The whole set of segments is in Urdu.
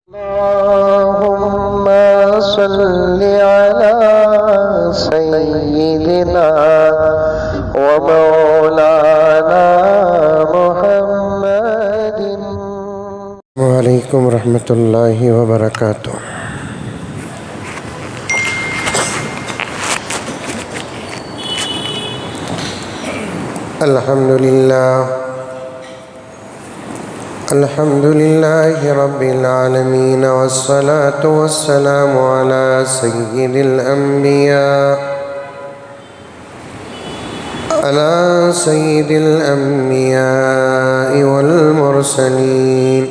اللهم صل على سيدنا ومولانا محمد. وعليكم ورحمة الله وبركاته. الحمد لله رب العالمين، والصلاة والسلام على سيد الأنبياء والمرسلين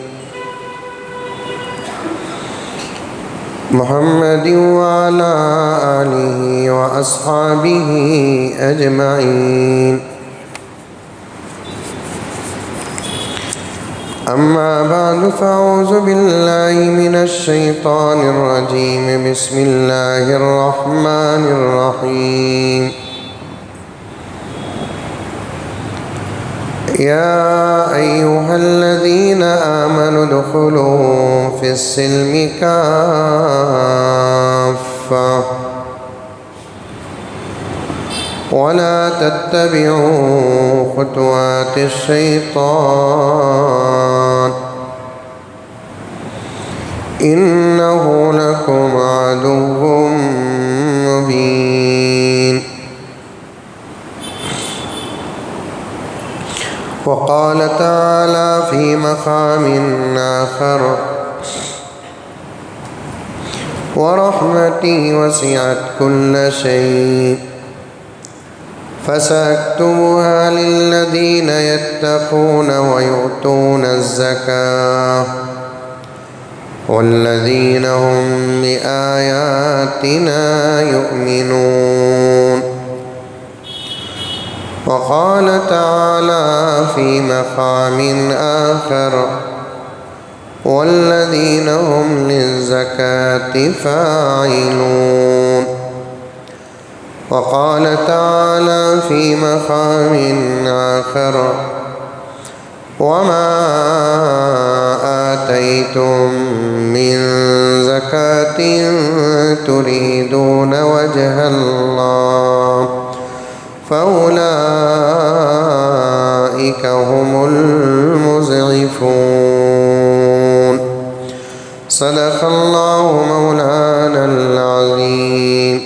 محمد وعلى آله وأصحابه أجمعين. أما بعد، فأعوذ بالله من الشيطان الرجيم. بسم الله الرحمن الرحيم. يا أيها الذين آمنوا ادخلوا في السلم كافة ولا تتبعوا خطوات الشيطان إنه لكم عدو مبين. وقال تعالى في مقام آخر: ورحمتي وسعت كل شيء فسأكتبها للذين يتقون ويؤتون الزكاة والذين هم بآياتنا يؤمنون. وقال تعالى في مقام آخر: والذين هم للزكاة فاعلون. وقال تعالى في مقام آخر: وما آتيتم من زكاة تريدون وجه الله فأولئك هم المضعفون. صدق الله مولانا العظيم.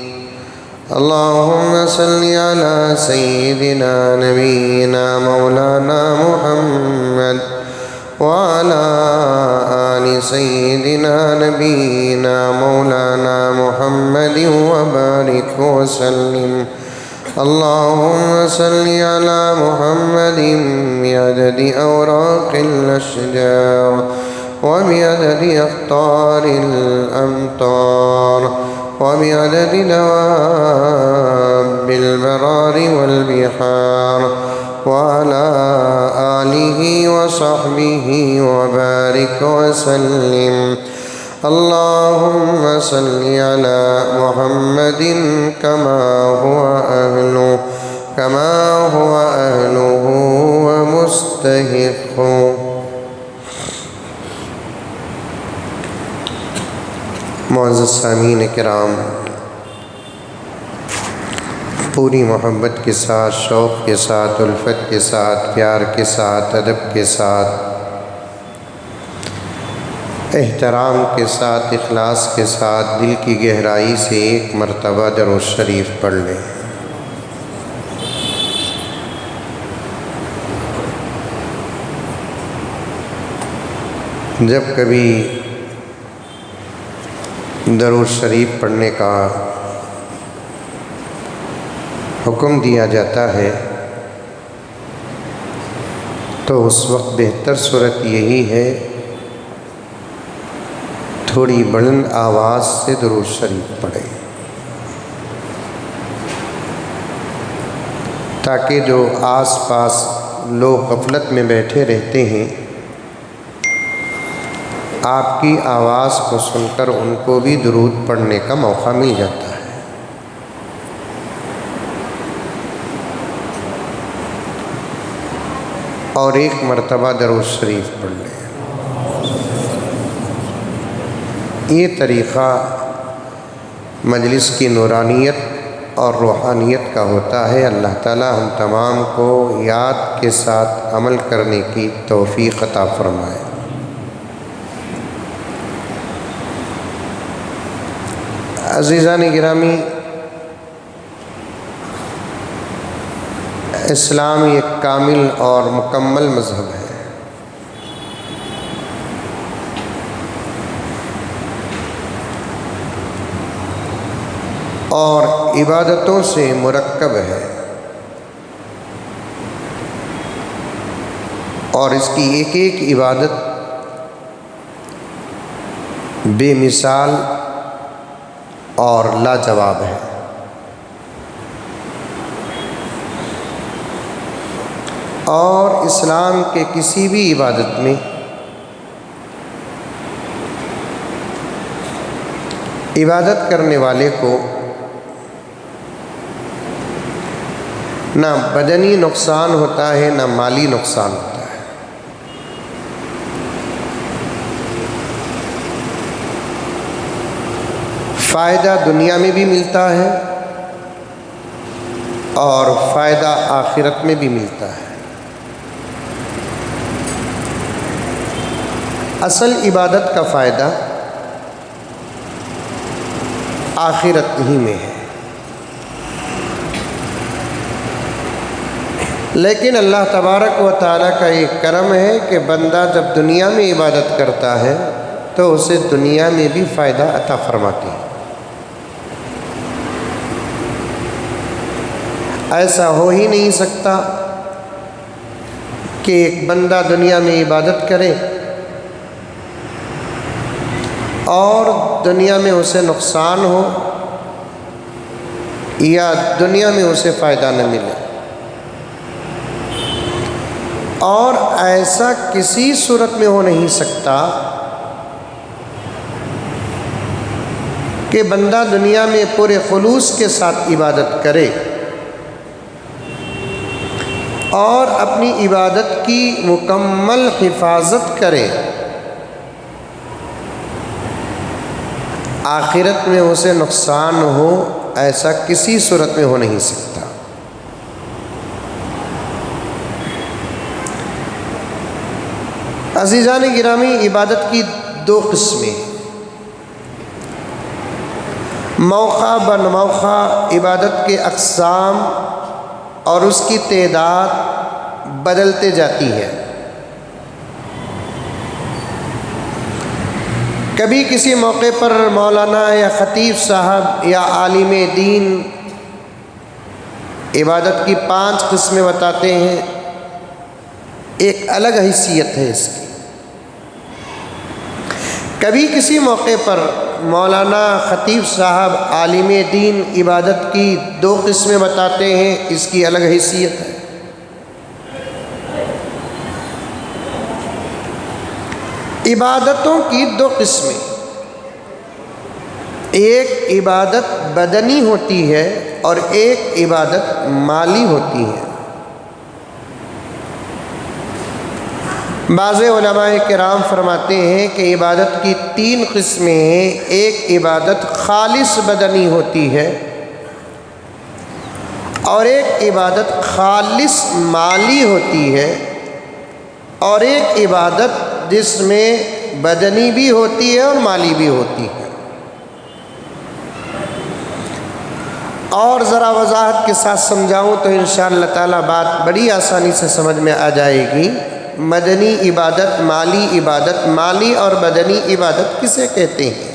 اللهم صل على سيدنا نبينا مولانا محمد وعلى آل سيدنا نبينا مولانا محمد وبارك وسلم. اللهم صل على محمد بعدد أوراق الأشجار وبعدد أقطار الأمطار وبعدد دواب البرار والبحار وعلى آله وصحبه وبارك وسلم. اللهم صل على محمد كما هو أهله ومستحقه. معزز سامعین کرام، پوری محبت کے ساتھ، شوق کے ساتھ، الفت کے ساتھ، پیار کے ساتھ، ادب کے ساتھ، احترام کے ساتھ، اخلاص کے ساتھ، دل کی گہرائی سے ایک مرتبہ درود شریف پڑھ لیں۔ جب کبھی درود شریف پڑھنے کا حکم دیا جاتا ہے تو اس وقت بہتر صورت یہی ہے تھوڑی بلند آواز سے درود شریف پڑھیں، تاکہ جو آس پاس لوگ غفلت میں بیٹھے رہتے ہیں آپ کی آواز کو سن کر ان کو بھی درود پڑھنے کا موقع مل جاتا ہے۔ اور ایک مرتبہ درود شریف پڑھ لیں۔ یہ طریقہ مجلس کی نورانیت اور روحانیت کا ہوتا ہے۔ اللہ تعالی ہم تمام کو یاد کے ساتھ عمل کرنے کی توفیق عطا فرمائے۔ عزیزان گرامی، اسلام ایک کامل اور مکمل مذہب ہے۔ اور عبادتوں سے مرکب ہے، اور اس کی ایک ایک عبادت بے مثال اور لاجواب ہے۔ اور اسلام کے کسی بھی عبادت میں عبادت کرنے والے کو نہ بدنی نقصان ہوتا ہے نہ مالی نقصان ہوتا ہے۔ فائدہ دنیا میں بھی ملتا ہے اور فائدہ آخرت میں بھی ملتا ہے۔ اصل عبادت کا فائدہ آخرت ہی میں ہے، لیکن اللہ تبارک و تعالیٰ کا یہ کرم ہے کہ بندہ جب دنیا میں عبادت کرتا ہے تو اسے دنیا میں بھی فائدہ عطا فرماتی ہے۔ ایسا ہو ہی نہیں سکتا کہ ایک بندہ دنیا میں عبادت کرے اور دنیا میں اسے نقصان ہو یا دنیا میں اسے فائدہ نہ ملے، اور ایسا کسی صورت میں ہو نہیں سکتا کہ بندہ دنیا میں پورے خلوص کے ساتھ عبادت کرے اور اپنی عبادت کی مکمل حفاظت کرے، آخرت میں اسے نقصان ہو، ایسا کسی صورت میں ہو نہیں سکتا۔ عزیزان گرامی، عبادت کی دو قسمیں، موقع بن موقع عبادت کے اقسام اور اس کی تعداد بدلتے جاتی ہے۔ کبھی کسی موقع پر مولانا یا خطیب صاحب یا عالم دین عبادت کی 5 قسمیں بتاتے ہیں، ایک الگ حیثیت ہے اس کی۔ کبھی کسی موقع پر مولانا خطیب صاحب عالم دین عبادت کی 2 قسمیں بتاتے ہیں، اس کی الگ حیثیت ہے۔ عبادتوں کی 2 قسمیں، ایک عبادت بدنی ہوتی ہے اور ایک عبادت مالی ہوتی ہے۔ بعض علماء کرام فرماتے ہیں کہ عبادت کی 3 قسمیں ہیں، ایک عبادت خالص بدنی ہوتی ہے اور ایک عبادت خالص مالی ہوتی ہے، اور ایک عبادت جس میں بدنی بھی ہوتی ہے اور مالی بھی ہوتی ہے۔ اور ذرا وضاحت کے ساتھ سمجھاؤں تو انشاءاللہ تعالی بات بڑی آسانی سے سمجھ میں آ جائے گی۔ مدنی عبادت، مالی عبادت، مالی اور بدنی عبادت کسے کہتے ہیں؟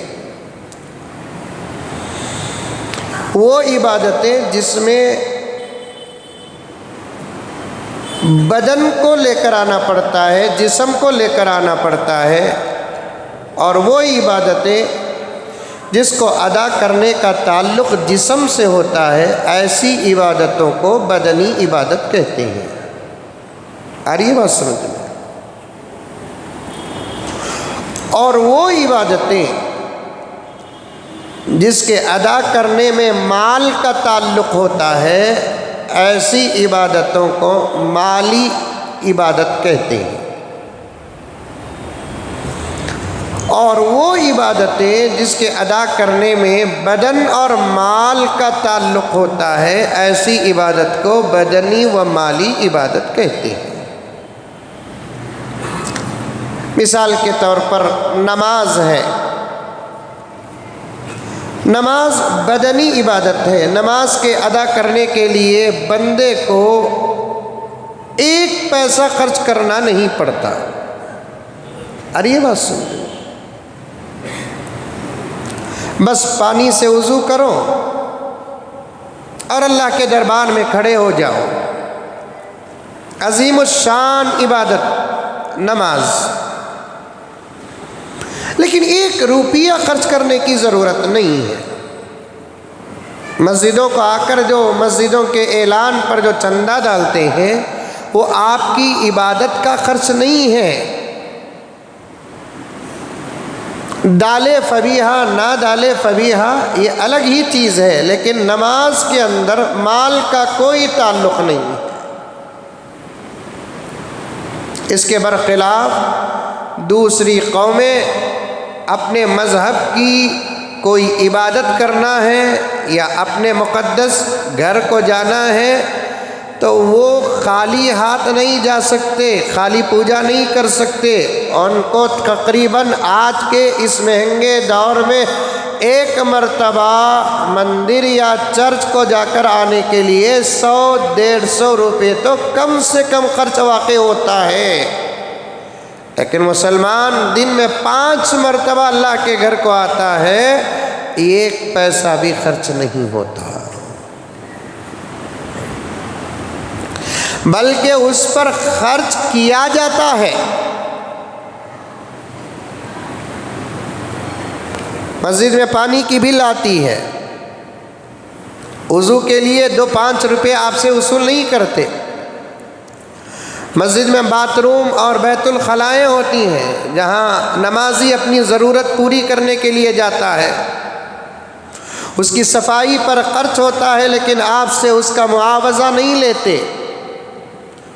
وہ عبادتیں جس میں بدن کو لے کر آنا پڑتا ہے، جسم کو لے کر آنا پڑتا ہے، اور وہ عبادتیں جس کو ادا کرنے کا تعلق جسم سے ہوتا ہے، ایسی عبادتوں کو بدنی عبادت کہتے ہیں۔ آ رہی ہے بات سمجھ میں؟ اور وہ عبادتیں جس کے ادا کرنے میں مال کا تعلق ہوتا ہے، ایسی عبادتوں کو مالی عبادت کہتے ہیں۔ اور وہ عبادتیں جس کے ادا کرنے میں بدن اور مال کا تعلق ہوتا ہے، ایسی عبادت کو بدنی و مالی عبادت کہتے ہیں۔ مثال کے طور پر نماز ہے، نماز بدنی عبادت ہے۔ نماز کے ادا کرنے کے لیے بندے کو ایک پیسہ خرچ کرنا نہیں پڑتا۔ اور یہ بات سن، بس پانی سے وضو کرو اور اللہ کے دربار میں کھڑے ہو جاؤ۔ عظیم الشان عبادت نماز، لیکن 1 روپیہ خرچ کرنے کی ضرورت نہیں ہے۔ مسجدوں کو آ کر جو مسجدوں کے اعلان پر جو چندہ ڈالتے ہیں وہ آپ کی عبادت کا خرچ نہیں ہے۔ ڈالے فبیہا نہ ڈالے فبیہا یہ الگ ہی چیز ہے، لیکن نماز کے اندر مال کا کوئی تعلق نہیں۔ اس کے برخلاف دوسری قومیں اپنے مذہب کی کوئی عبادت کرنا ہے یا اپنے مقدس گھر کو جانا ہے تو وہ خالی ہاتھ نہیں جا سکتے، خالی پوجا نہیں کر سکتے۔ ان کو تقریباً آج کے اس مہنگے دور میں 1 مرتبہ مندر یا چرچ کو جا کر آنے کے لیے 100-150 روپے تو کم سے کم خرچ واقع ہوتا ہے۔ لیکن مسلمان دن میں 5 مرتبہ اللہ کے گھر کو آتا ہے، 1 پیسہ بھی خرچ نہیں ہوتا، بلکہ اس پر خرچ کیا جاتا ہے۔ مسجد میں پانی کی بل آتی ہے، وضو کے لیے 2-5 روپے آپ سے وصول نہیں کرتے۔ مسجد میں باتھ روم اور بیت الخلائیں ہوتی ہیں جہاں نمازی اپنی ضرورت پوری کرنے کے لیے جاتا ہے، اس کی صفائی پر خرچ ہوتا ہے، لیکن آپ سے اس کا معاوضہ نہیں لیتے۔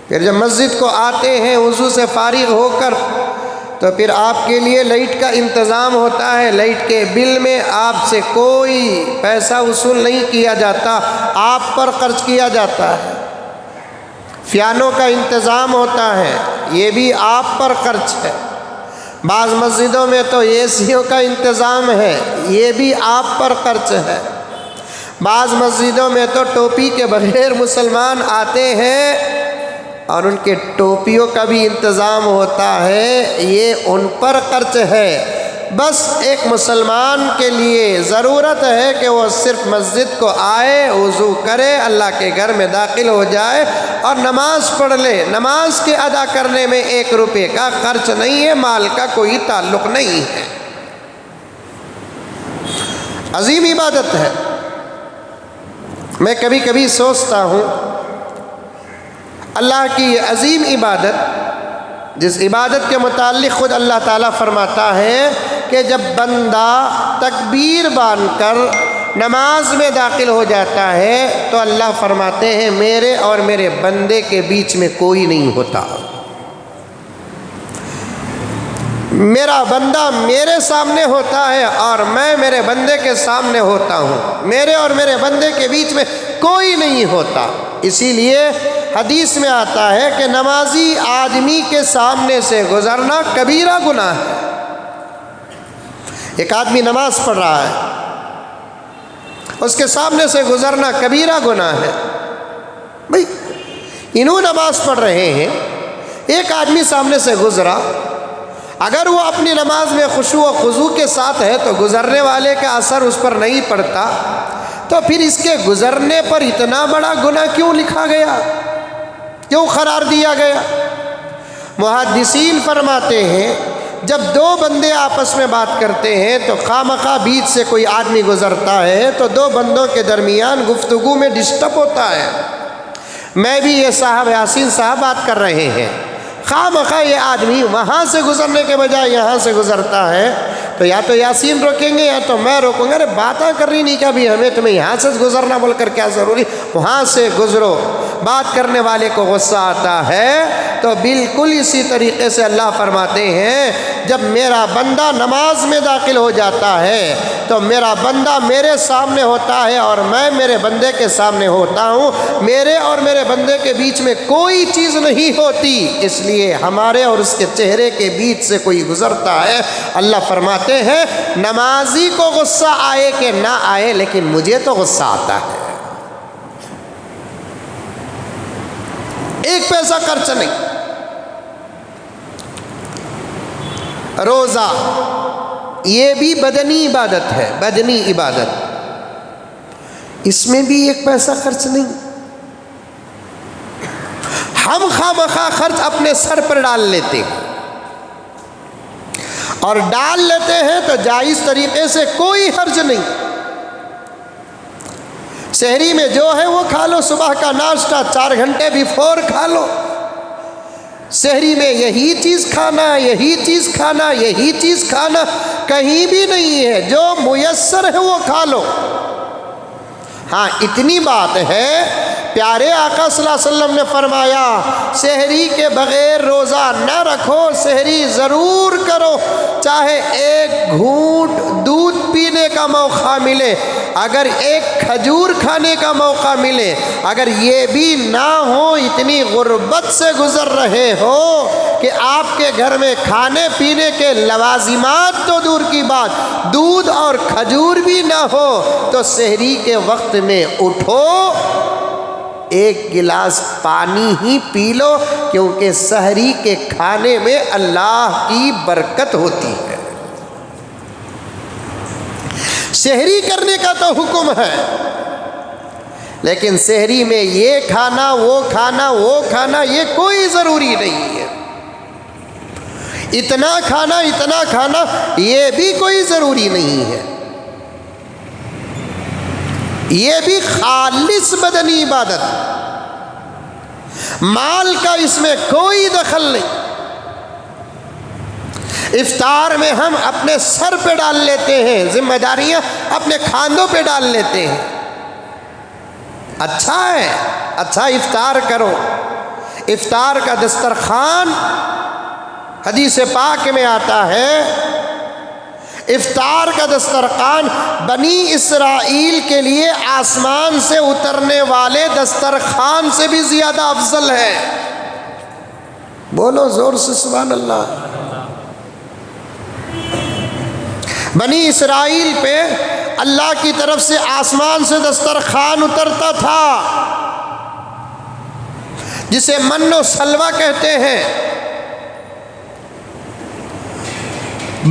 پھر جب مسجد کو آتے ہیں وضو سے فارغ ہو کر تو پھر آپ کے لیے لائٹ کا انتظام ہوتا ہے، لائٹ کے بل میں آپ سے کوئی پیسہ وصول نہیں کیا جاتا، آپ پر خرچ کیا جاتا ہے۔ فیانوں کا انتظام ہوتا ہے، یہ بھی آپ پر خرچ ہے۔ بعض مسجدوں میں تو اے سیوں کا انتظام ہے، یہ بھی آپ پر خرچ ہے۔ بعض مسجدوں میں تو ٹوپی کے بغیر مسلمان آتے ہیں اور ان کے ٹوپیوں کا بھی انتظام ہوتا ہے، یہ ان پر خرچ ہے۔ بس ایک مسلمان کے لیے ضرورت ہے کہ وہ صرف مسجد کو آئے، وضو کرے، اللہ کے گھر میں داخل ہو جائے اور نماز پڑھ لے۔ نماز کے ادا کرنے میں 1 روپے کا خرچ نہیں ہے، مال کا کوئی تعلق نہیں ہے۔ عظیم عبادت ہے۔ میں کبھی کبھی سوچتا ہوں اللہ کی یہ عظیم عبادت، جس عبادت کے متعلق خود اللہ تعالیٰ فرماتا ہے کہ جب بندہ تکبیر باندھ کر نماز میں داخل ہو جاتا ہے تو اللہ فرماتے ہیں میرے اور میرے بندے کے بیچ میں کوئی نہیں ہوتا۔ میرا بندہ میرے سامنے ہوتا ہے اور میں میرے بندے کے سامنے ہوتا ہوں، میرے اور میرے بندے کے بیچ میں کوئی نہیں ہوتا۔ اسی لیے حدیث میں آتا ہے کہ نمازی آدمی کے سامنے سے گزرنا کبیرہ گناہ ہے۔ ایک آدمی نماز پڑھ رہا ہے، اس کے سامنے سے گزرنا کبیرہ گناہ ہے۔ بھئی انہوں نماز پڑھ رہے ہیں، ایک آدمی سامنے سے گزرا، اگر وہ اپنی نماز میں خشوع و خضوع کے ساتھ ہے تو گزرنے والے کا اثر اس پر نہیں پڑتا، تو پھر اس کے گزرنے پر اتنا بڑا گناہ کیوں لکھا گیا، کیوں قرار دیا گیا؟ محدثین فرماتے ہیں جب 2 بندے آپس میں بات کرتے ہیں تو خواہ بیچ سے کوئی آدمی گزرتا ہے تو 2 بندوں کے درمیان گفتگو میں ڈسٹرب ہوتا ہے۔ میں بھی یہ صاحب یاسین صاحب بات کر رہے ہیں، خواہ یہ آدمی وہاں سے گزرنے کے بجائے یہاں سے گزرتا ہے تو یا تو یاسین روکیں گے یا تو میں روکوں گا، ارے باتیں کرنی نہیں، کہ بھی ہمیں تمہیں یہاں سے گزرنا بول کر کیا ضروری، وہاں سے گزرو۔ بات کرنے والے کو غصہ آتا ہے، تو بالکل اسی طریقے سے اللہ فرماتے ہیں جب میرا بندہ نماز میں داخل ہو جاتا ہے تو میرا بندہ میرے سامنے ہوتا ہے اور میں میرے بندے کے سامنے ہوتا ہوں، میرے اور میرے بندے کے بیچ میں کوئی چیز نہیں ہوتی، اس لیے ہمارے اور اس کے چہرے کے بیچ سے کوئی گزرتا ہے، اللہ فرماتے ہیں نمازی کو غصہ آئے کہ نہ آئے لیکن مجھے تو غصہ آتا ہے۔ ایک پیسہ خرچ نہیں۔ روزہ یہ بھی بدنی عبادت ہے، بدنی عبادت، اس میں بھی ایک پیسہ خرچ نہیں۔ ہم خواہ خرچ اپنے سر پر ڈال لیتے ہیں، اور ڈال لیتے ہیں تو جائز طریقے سے کوئی حرج نہیں۔ سحری میں جو ہے وہ کھا لو، صبح کا ناشتہ 4 گھنٹے بیفور کھا لو، سحری میں یہی چیز کھانا، یہی چیز کھانا، یہی چیز کھانا، کہیں بھی نہیں ہے، جو میسر ہے وہ کھا لو۔ ہاں اتنی بات ہے، پیارے آقا صلی اللہ علیہ وسلم نے فرمایا سحری کے بغیر روزہ نہ رکھو، سحری ضرور کرو، چاہے ایک گھونٹ دودھ پینے کا موقع ملے، اگر ایک کھجور کھانے کا موقع ملے، اگر یہ بھی نہ ہو، اتنی غربت سے گزر رہے ہو کہ آپ کے گھر میں کھانے پینے کے لوازمات تو دور کی بات، دودھ اور کھجور بھی نہ ہو، تو سحری کے وقت میں اٹھو، ایک گلاس پانی ہی پی لو، کیونکہ سحری کے کھانے میں اللہ کی برکت ہوتی ہے۔ سحری کرنے کا تو حکم ہے، لیکن سحری میں یہ کھانا وہ کھانا وہ کھانا یہ کوئی ضروری نہیں ہے، اتنا کھانا یہ بھی کوئی ضروری نہیں ہے، یہ بھی خالص بدنی عبادت، مال کا اس میں کوئی دخل نہیں۔ افطار میں ہم اپنے سر پہ ڈال لیتے ہیں، ذمہ داریاں اپنے کھاندوں پہ ڈال لیتے ہیں، اچھا ہے، اچھا افطار کرو، افطار کا دسترخوان حدیث پاک میں آتا ہے، افطار کا دسترخوان بنی اسرائیل کے لیے آسمان سے اترنے والے دسترخوان سے بھی زیادہ افضل ہے۔ بولو زور سے سبحان اللہ۔ بنی اسرائیل پہ اللہ کی طرف سے آسمان سے دسترخوان اترتا تھا جسے من و سلوہ کہتے ہیں۔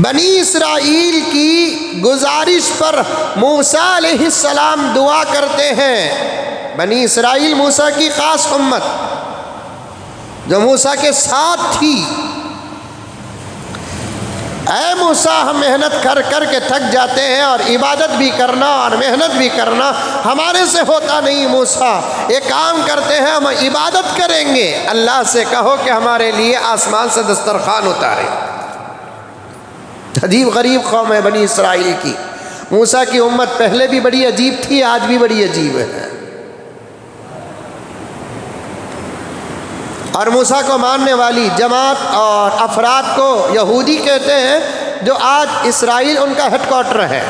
بنی اسرائیل کی گزارش پر موسیٰ علیہ السلام دعا کرتے ہیں، بنی اسرائیل موسیٰ کی خاص امت جو موسیٰ کے ساتھ تھی، اے موسیٰ ہم محنت کر کر کے تھک جاتے ہیں اور عبادت بھی کرنا اور محنت بھی کرنا ہمارے سے ہوتا نہیں، موسیٰ ایک کام کرتے ہیں ہم عبادت کریں گے، اللہ سے کہو کہ ہمارے لیے آسمان سے دسترخوان اتارے۔ عجیب غریب قوم ہے بنی اسرائیل کی، موسیٰ کی امت پہلے بھی بڑی عجیب تھی، آج بھی بڑی عجیب ہے، اور موسیٰ کو ماننے والی جماعت اور افراد کو یہودی کہتے ہیں، جو آج اسرائیل ان کا ہیڈ کوارٹر ہے۔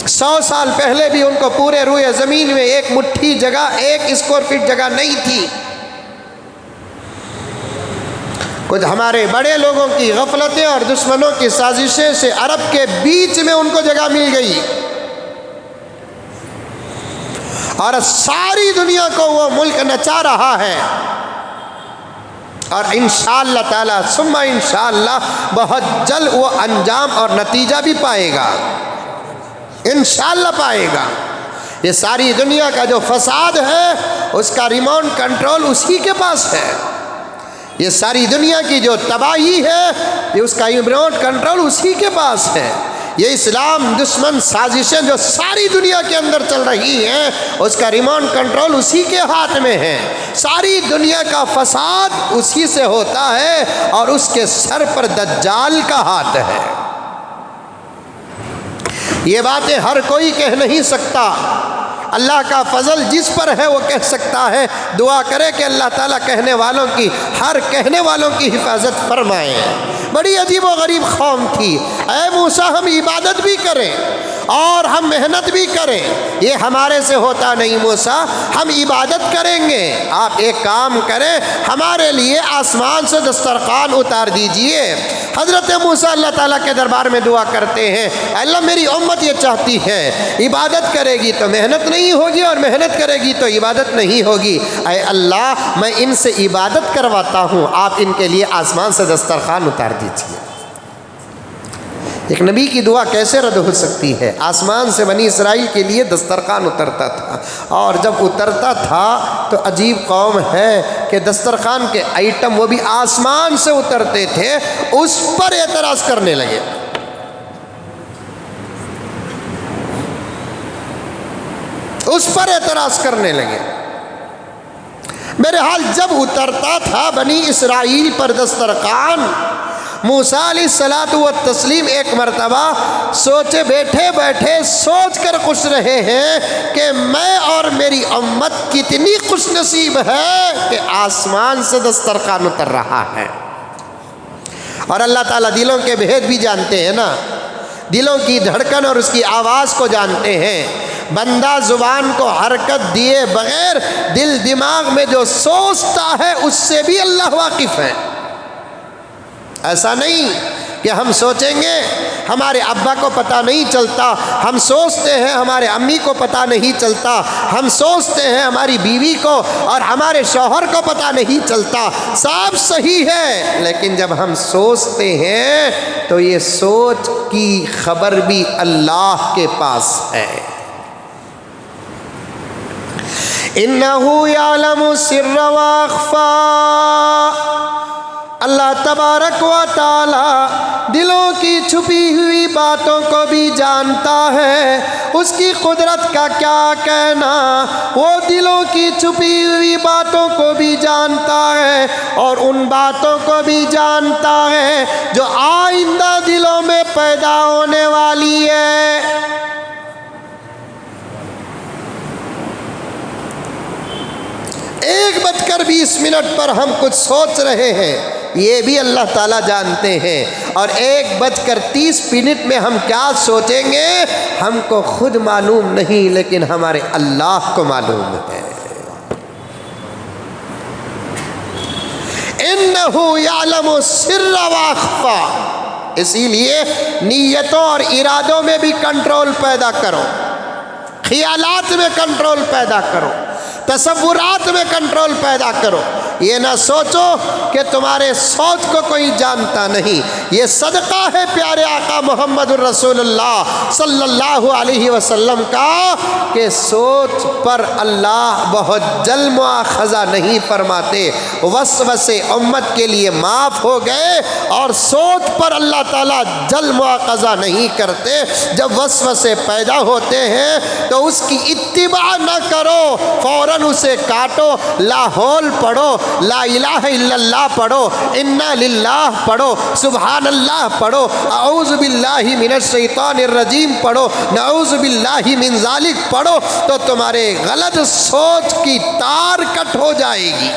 100 سال پہلے بھی ان کو پورے روئے زمین میں ایک مٹھی جگہ، 1 اسکوائر فٹ جگہ نہیں تھی۔ کچھ ہمارے بڑے لوگوں کی غفلتیں اور دشمنوں کی سازشیں سے عرب کے بیچ میں ان کو جگہ مل گئی، اور ساری دنیا کو وہ ملک نچا رہا ہے، اور انشاءاللہ تعالی ثم انشاءاللہ بہت جلد وہ انجام اور نتیجہ بھی پائے گا، انشاءاللہ پائے گا۔ یہ ساری دنیا کا جو فساد ہے اس کا ریموٹ کنٹرول اسی کے پاس ہے، یہ ساری دنیا کی جو تباہی ہے یہ اس کا ریموٹ کنٹرول اسی کے پاس ہے۔ یہ اسلام دشمن سازشیں جو ساری دنیا کے اندر چل رہی ہیں اس کا ریموٹ کنٹرول اسی کے ہاتھ میں ہے، ساری دنیا کا فساد اسی سے ہوتا ہے، اور اس کے سر پر دجال کا ہاتھ ہے۔ یہ باتیں ہر کوئی کہہ نہیں سکتا، اللہ کا فضل جس پر ہے وہ کہہ سکتا ہے، دعا کرے کہ اللہ تعالیٰ کہنے والوں کی، ہر کہنے والوں کی حفاظت فرمائے۔ بڑی عجیب و غریب قوم تھی۔ اے موسیٰ ہم عبادت بھی کریں اور ہم محنت بھی کریں، یہ ہمارے سے ہوتا نہیں موسیٰ، ہم عبادت کریں گے، آپ ایک کام کریں، ہمارے لیے آسمان سے دسترخوان اتار دیجئے۔ حضرت موسیٰ اللہ تعالیٰ کے دربار میں دعا کرتے ہیں، اللہ میری امت یہ چاہتی ہے، عبادت کرے گی تو محنت نہیں ہوگی اور محنت کرے گی تو عبادت نہیں ہوگی، اے اللہ میں ان سے عبادت کرواتا ہوں، آپ ان کے لیے آسمان سے دسترخوان اتار دیجئے۔ ایک نبی کی دعا کیسے رد ہو سکتی ہے؟ آسمان سے بنی اسرائیل کے لیے دسترخوان اترتا تھا، اور جب اترتا تھا تو عجیب قوم ہے کہ دسترخوان کے آئٹم وہ بھی آسمان سے اترتے تھے، اس پر اعتراض کرنے لگے۔ اس پر اعتراض کرنے لگے۔ میرے حال جب اترتا تھا بنی اسرائیل پر دسترخوان، موسیٰ علیہ الصلاۃ والتسلیم ایک مرتبہ سوچے بیٹھے بیٹھے سوچ کر خوش رہے ہیں کہ میں اور میری امت کتنی خوش نصیب ہے کہ آسمان سے دسترخوان اتر رہا ہے۔ اور اللہ تعالیٰ دلوں کے بھید بھی جانتے ہیں نا، دلوں کی دھڑکن اور اس کی آواز کو جانتے ہیں۔ بندہ زبان کو حرکت دیے بغیر دل دماغ میں جو سوچتا ہے اس سے بھی اللہ واقف ہے۔ ایسا نہیں کہ ہم سوچیں گے ہمارے ابا کو پتہ نہیں چلتا، ہم سوچتے ہیں ہمارے امی کو پتہ نہیں چلتا، ہم سوچتے ہیں ہماری بیوی کو اور ہمارے شوہر کو پتہ نہیں چلتا، سب صحیح ہے، لیکن جب ہم سوچتے ہیں تو یہ سوچ کی خبر بھی اللہ کے پاس ہے۔ إِنَّهُ يَعْلَمُ السِّرَّ وَأَخْفَى، اللہ تبارک و تعالی دلوں کی چھپی ہوئی باتوں کو بھی جانتا ہے۔ اس کی قدرت کا کیا کہنا، وہ دلوں کی چھپی ہوئی باتوں کو بھی جانتا ہے اور ان باتوں کو بھی جانتا ہے جو آئندہ دلوں میں پیدا ہونے والی ہے۔ ایک بج کر 20 منٹ پر ہم کچھ سوچ رہے ہیں، یہ بھی اللہ تعالیٰ جانتے ہیں، اور 1 بج کر 30 منٹ میں ہم کیا سوچیں گے ہم کو خود معلوم نہیں، لیکن ہمارے اللہ کو معلوم ہے۔ إِنَّهُ يَعْلَمُ السِّرَّ وَأَخْفَى، اسی لیے نیتوں اور ارادوں میں بھی کنٹرول پیدا کرو، خیالات میں کنٹرول پیدا کرو، تصورات میں کنٹرول پیدا کرو۔ یہ نہ سوچو کہ تمہارے سوچ کو کوئی جانتا نہیں، یہ صدقہ ہے پیارے آقا محمد الرسول اللہ صلی اللہ علیہ وسلم کا کہ سوچ پر اللہ بہت جلد مؤاخذہ نہیں فرماتے، وسوسے امت کے لیے معاف ہو گئے، اور سوچ پر اللہ تعالیٰ جلد مؤاخذہ نہیں کرتے۔ جب وسوسے پیدا ہوتے ہیں تو اس کی اتباع نہ کرو، فوراً اسے کاٹو، لا حول پڑھو، لا الہ الا اللہ پڑھو، انا للہ پڑھو، سبحان اللہ پڑھو، اعوذ باللہ من الشیطان الرجیم پڑھو، نعوذ باللہ من ذالک پڑھو، تو تمہارے غلط سوچ کی تار کٹ ہو جائے گی۔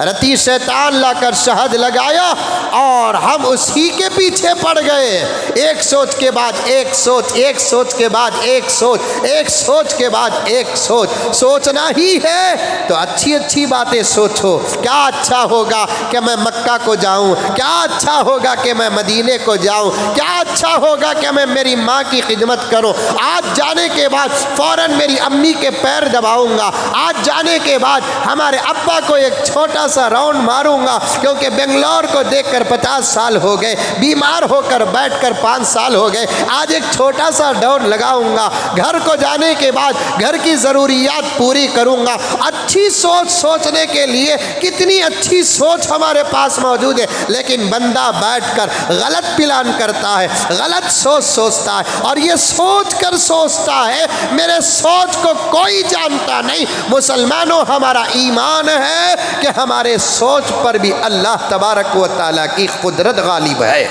رتی شیطان لا کر شہد لگایا اور ہم اسی کے پیچھے پڑ گئے، ایک سوچ کے بعد ایک سوچ، ایک سوچ کے بعد ایک سوچ، ایک سوچ کے بعد ایک سوچ۔ سوچنا ہی ہے تو اچھی اچھی باتیں سوچو، کیا اچھا ہوگا کہ میں مکہ کو جاؤں، کیا اچھا ہوگا کہ میں مدینے کو جاؤں، کیا اچھا ہوگا کہ میں میری ماں کی خدمت کروں، آج جانے کے بعد فوراً میری امی کے پیر دباؤں گا، آج جانے کے بعد ہمارے ابا کو ایک چھوٹا سا راؤنڈ ماروں گا، کیونکہ بنگلور کو دیکھ کر 50 سال ہو گئے، بیمار ہو کر بیٹھ کر 5 سال ہو گئے، آج ایک چھوٹا سا ڈور لگاؤں گا، گھر کو جانے کے بعد گھر کی ضروریات پوری کروں گا۔ اچھی سوچ سوچنے کے لیے کتنی اچھی سوچ ہمارے پاس موجود ہے، لیکن بندہ بیٹھ کر غلط پلان کرتا ہے، غلط سوچ سوچتا ہے، اور یہ سوچ کر سوچتا ہے میرے سوچ کو کوئی جانتا نہیں۔ مسلمانوں ہمارا ایمان ہے کہ ہمارے سوچ پر بھی اللہ تبارک و تعالیٰ کی قدرت غالب ہے۔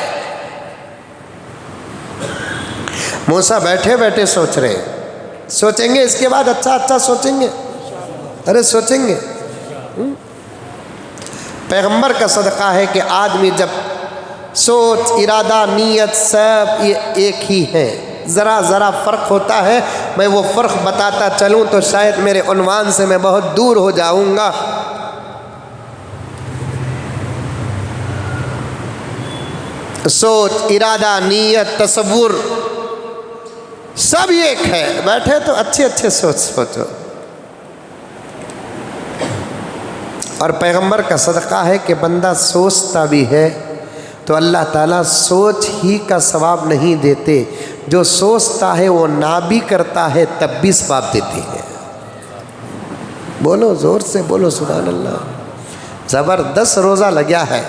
موسیٰ بیٹھے بیٹھے سوچ رہے، سوچیں گے اس کے بعد اچھا اچھا سوچیں گے؟ ارے سوچیں گے۔ پیغمبر کا صدقہ ہے کہ آدمی جب سوچ، ارادہ، نیت سب یہ ایک ہی ہے، ذرا ذرا فرق ہوتا ہے۔ میں وہ فرق بتاتا چلوں تو شاید میرے عنوان سے میں بہت دور ہو جاؤں گا۔ سوچ، ارادہ، نیت، تصور سب ایک ہے۔ بیٹھے تو اچھے اچھے سوچو۔ اور پیغمبر کا صدقہ ہے کہ بندہ سوچتا بھی ہے تو اللہ تعالیٰ سوچ ہی کا ثواب نہیں دیتے، جو سوچتا ہے وہ نہ بھی کرتا ہے تب بھی ثواب دیتے ہیں۔ بولو زور سے بولو سبحان اللہ۔ زبردست روزہ لگیا ہے۔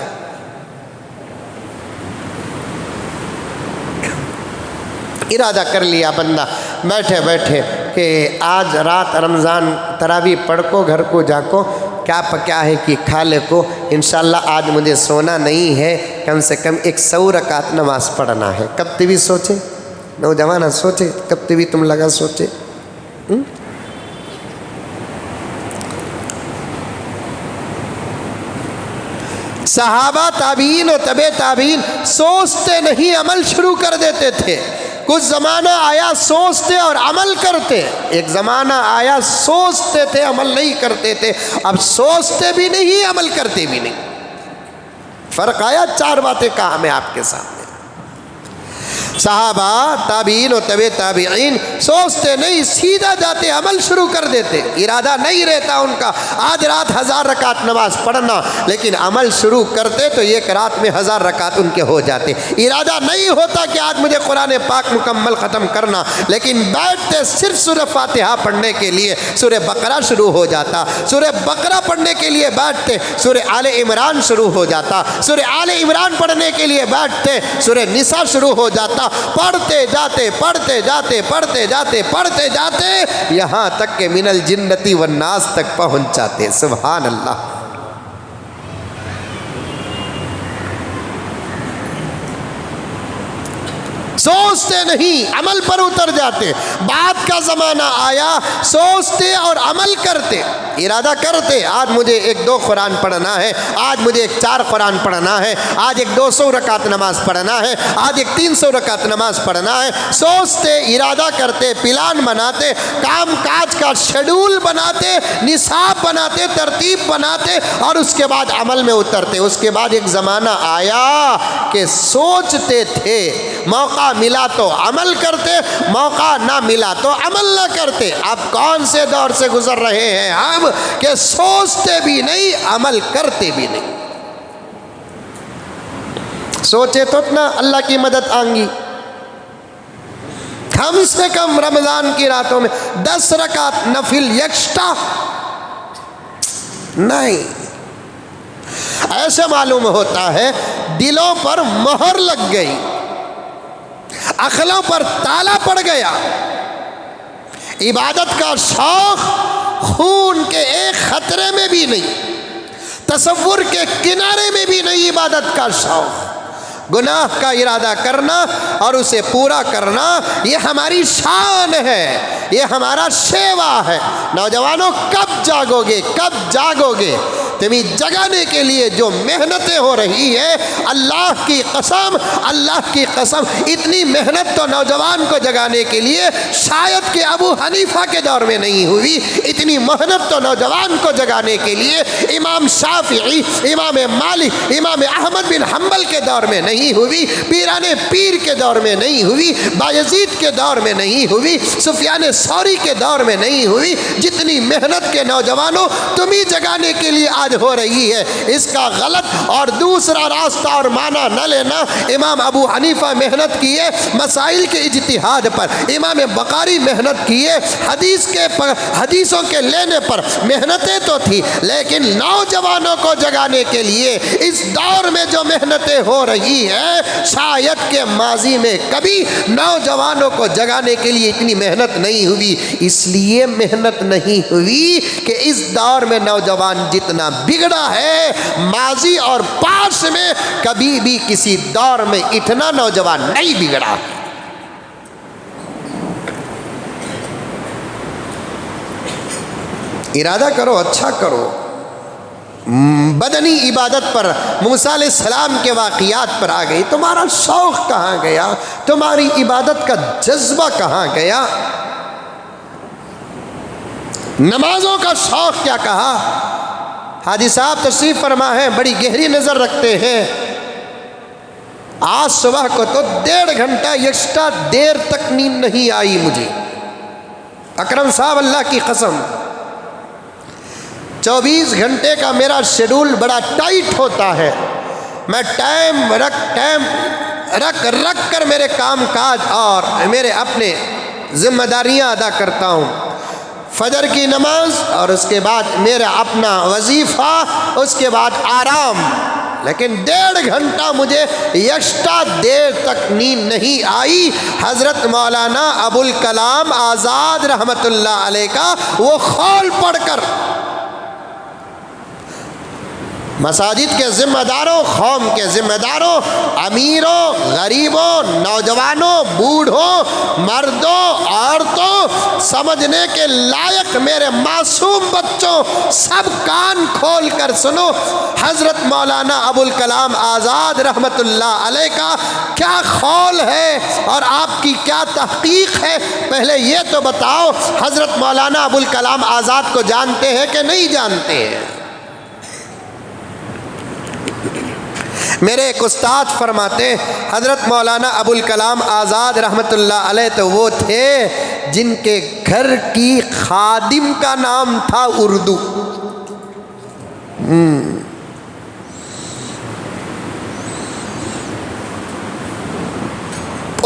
ارادہ کر لیا بندہ بیٹھے بیٹھے کہ آج رات رمضان تراویح پڑھ کو گھر کو جا کو کیا ہے کہ کھا لے کو، انشاءاللہ آج مجھے سونا نہیں ہے، کم سے کم 100 رکعت نماز پڑھنا ہے۔ کب تبھی سوچے نوجوان، سوچے کب تبھی تم لگا سوچے۔ صحابہ، تابعین و تبع تابعین سوچتے نہیں عمل شروع کر دیتے تھے۔ کچھ زمانہ آیا سوچتے اور عمل کرتے، ایک زمانہ آیا سوچتے تھے عمل نہیں کرتے تھے، اب سوچتے بھی نہیں عمل کرتے بھی نہیں۔ فرق آیا؟ 4 باتیں کہا میں آپ کے سامنے۔ صحابہ، تابعین و تبع تابعین سوچتے نہیں، سیدھا جاتے عمل شروع کر دیتے، ارادہ نہیں رہتا ان کا آج رات 1000 رکعت نماز پڑھنا، لیکن عمل شروع کرتے تو ایک رات میں 1000 رکعت ان کے ہو جاتے۔ ارادہ نہیں ہوتا کہ آج مجھے قرآن پاک مکمل ختم کرنا، لیکن بیٹھتے صرف سورہ فاتحہ پڑھنے کے لیے سورہ بقرہ شروع ہو جاتا، سورہ بقرہ پڑھنے کے لیے بیٹھتے سورہ آل عمران شروع ہو جاتا، سورہ آل عمران پڑھنے کے لیے بیٹھتے سورہ نساء شروع ہو جاتا، پڑھتے جاتے پڑھتے جاتے پڑھتے جاتے پڑھتے جاتے یہاں تک کہ من الجنتی والناس تک پہنچ جاتے۔ سبحان اللہ۔ سوچتے نہیں عمل پر اتر جاتے۔ بعد کا زمانہ آیا سوچتے اور عمل کرتے، ارادہ کرتے آج مجھے 1-2 قرآن پڑھنا ہے، آج مجھے 4 قرآن پڑھنا ہے، آج 200 رکعت نماز پڑھنا ہے، آج 300 رکعت نماز پڑھنا ہے۔ سوچتے، ارادہ کرتے، پلان بناتے، کام کاج کا شیڈول بناتے، نصاب بناتے، ترتیب بناتے اور اس کے بعد عمل میں اترتے۔ اس کے بعد ایک زمانہ آیا کہ سوچتے تھے، موقع ملا تو عمل کرتے، موقع نہ ملا تو عمل نہ کرتے۔ اب کون سے دور سے گزر رہے ہیں ہم کہ سوچتے بھی نہیں عمل کرتے بھی نہیں۔ سوچے تو اتنا اللہ کی مدد آنگی، کم سے کم رمضان کی راتوں میں 10 رکعت نفل یکشٹا نہیں۔ ایسے معلوم ہوتا ہے دلوں پر مہر لگ گئی، عقلوں پر تالا پڑ گیا، عبادت کا شوق خون کے ایک خطرے میں بھی نہیں، تصور کے کنارے میں بھی نہیں عبادت کا شوق۔ گناہ کا ارادہ کرنا اور اسے پورا کرنا یہ ہماری شان ہے، یہ ہمارا شیوا ہے۔ نوجوانوں کب جاگو گے؟ کب جاگو گے؟ تمہیں جگانے کے لیے جو محنتیں ہو رہی ہے، اللہ کی قسم، اللہ کی قسم، اتنی محنت تو نوجوان کو جگانے کے لیے شاید کہ ابو حنیفہ کے دور میں نہیں ہوئی، اتنی محنت تو نوجوان کو جگانے کے لیے امام شافعی، امام مالک، امام احمد بن حنبل کے دور میں نہیں ہوئی، پیران پیر کے دور میں نہیں ہوئی، بایزید کے دور میں نہیں ہوئی، سفیان ثوری کے دور میں نہیں ہوئی۔ جتنی محنت کے نوجوانوں تمہیں جگانے کے لیے آج ہو رہی ہے، اس کا غلط اور دوسرا راستہ اور معنی نہ لینا۔ امام ابو حنیفہ محنت کیے مسائل کے اجتہاد پر، امام بخاری محنت کیے حدیثوں کے لینے پر، محنتیں تو تھی، لیکن نوجوانوں کو جگانے کے لیے اس دور میں جو محنتیں ہو رہی ہے، شاید کہ ماضی میں کبھی نوجوانوں کو جگانے کے لیے اتنی محنت نہیں ہوئی۔ اس لیے محنت نہیں ہوئی کہ اس دور میں نوجوان جتنا بگڑا ہے، ماضی اور پاس میں کبھی بھی کسی دور میں اتنا نوجوان نہیں بگڑا۔ ارادہ کرو، اچھا کرو۔ بدنی عبادت پر موسیٰ علیہ السلام کے واقعات پر آ گئی، تمہارا شوق کہاں گیا؟ تمہاری عبادت کا جذبہ کہاں گیا؟ نمازوں کا شوق کیا کہا؟ حاجی صاحب تشریف فرما ہے، بڑی گہری نظر رکھتے ہیں۔ آج صبح کو تو 1.5 گھنٹہ یکساں دیر تک نیند نہیں آئی مجھے، اکرم صاحب اللہ کی قسم۔ 24 گھنٹے کا میرا شیڈول بڑا ٹائٹ ہوتا ہے، میں ٹائم رکھ کر میرے کام کاج اور میرے اپنے ذمہ داریاں ادا کرتا ہوں۔ فجر کی نماز اور اس کے بعد میرا اپنا وظیفہ، اس کے بعد آرام، لیکن 1.5 گھنٹہ مجھے یکساں دیر تک نیند نہیں آئی۔ حضرت مولانا ابوالکلام آزاد رحمت اللہ علیہ کا وہ قول پڑھ کر مساجد کے ذمہ داروں، قوم کے ذمہ داروں، امیروں، غریبوں، نوجوانوں، بوڑھوں، مردوں، عورتوں، سمجھنے کے لائق میرے معصوم بچوں، سب کان کھول کر سنو، حضرت مولانا ابوالکلام آزاد رحمت اللہ علیہ کا کیا قول ہے اور آپ کی کیا تحقیق ہے۔ پہلے یہ تو بتاؤ، حضرت مولانا ابوالکلام آزاد کو جانتے ہیں کہ نہیں جانتے ہیں؟ میرے ایک استاد فرماتے ہیں، حضرت مولانا ابوالکلام آزاد رحمت اللہ علیہ تو وہ تھے جن کے گھر کی خادم کا نام تھا اردو۔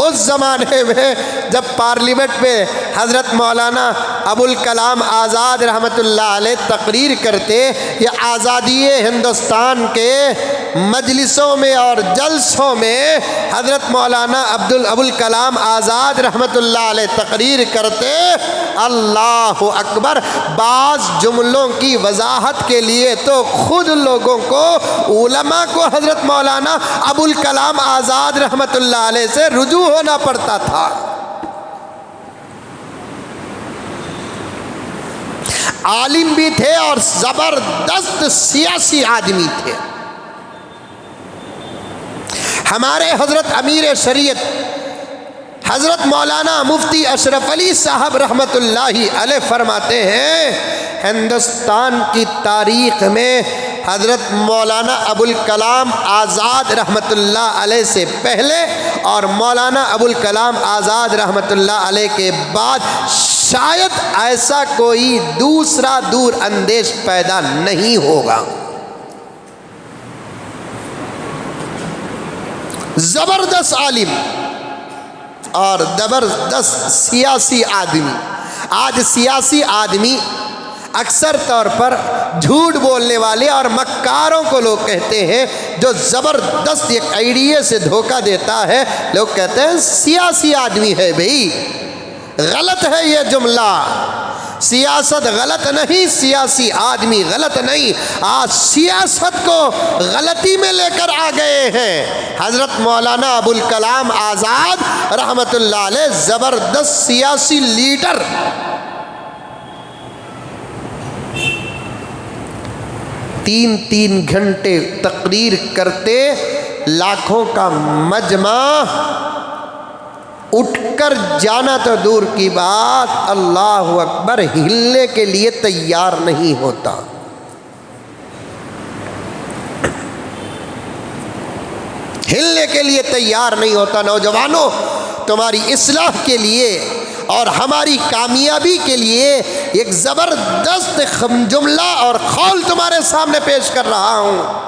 اس زمانے میں جب پارلیمنٹ میں حضرت مولانا ابوالکلام آزاد رحمت اللہ علیہ تقریر کرتے یا آزادی ہندوستان کے مجلسوں میں اور جلسوں میں حضرت مولانا ابوالکلام آزاد رحمت اللہ علیہ تقریر کرتے، اللہ اکبر، بعض جملوں کی وضاحت کے لیے تو خود لوگوں کو، علماء کو حضرت مولانا ابوالکلام آزاد رحمت اللہ علیہ سے رجوع ہونا پڑتا تھا۔ عالم بھی تھے اور زبردست سیاسی آدمی تھے۔ ہمارے حضرت امیر شریعت حضرت مولانا مفتی اشرف علی صاحب رحمت اللہ علیہ فرماتے ہیں، ہندوستان کی تاریخ میں حضرت مولانا ابوالکلام آزاد رحمت اللہ علیہ سے پہلے اور مولانا ابوالکلام آزاد رحمت اللہ علیہ کے بعد شاید ایسا کوئی دوسرا دور اندیش پیدا نہیں ہوگا۔ زبردست عالم اور زبردست سیاسی آدمی۔ آج سیاسی آدمی اکثر طور پر جھوٹ بولنے والے اور مکاروں کو لوگ کہتے ہیں، جو زبردست ایک آئیڈیا سے دھوکہ دیتا ہے، لوگ کہتے ہیں سیاسی آدمی ہے۔ بھئی غلط ہے یہ جملہ، سیاست غلط نہیں، سیاسی آدمی غلط نہیں۔ آج سیاست کو غلطی میں لے کر آ گئے ہیں۔ حضرت مولانا ابوالکلام آزاد رحمت اللہ علیہ زبردست سیاسی لیڈر، 3 گھنٹے تقریر کرتے، لاکھوں کا مجمع، اٹھ کر جانا تو دور کی بات، اللہ اکبر، ہلنے کے لیے تیار نہیں ہوتا۔ ہلنے کے لیے تیار نہیں ہوتا۔ نوجوانوں، تمہاری اصلاح کے لیے اور ہماری کامیابی کے لیے ایک زبردست جملہ اور قول تمہارے سامنے پیش کر رہا ہوں۔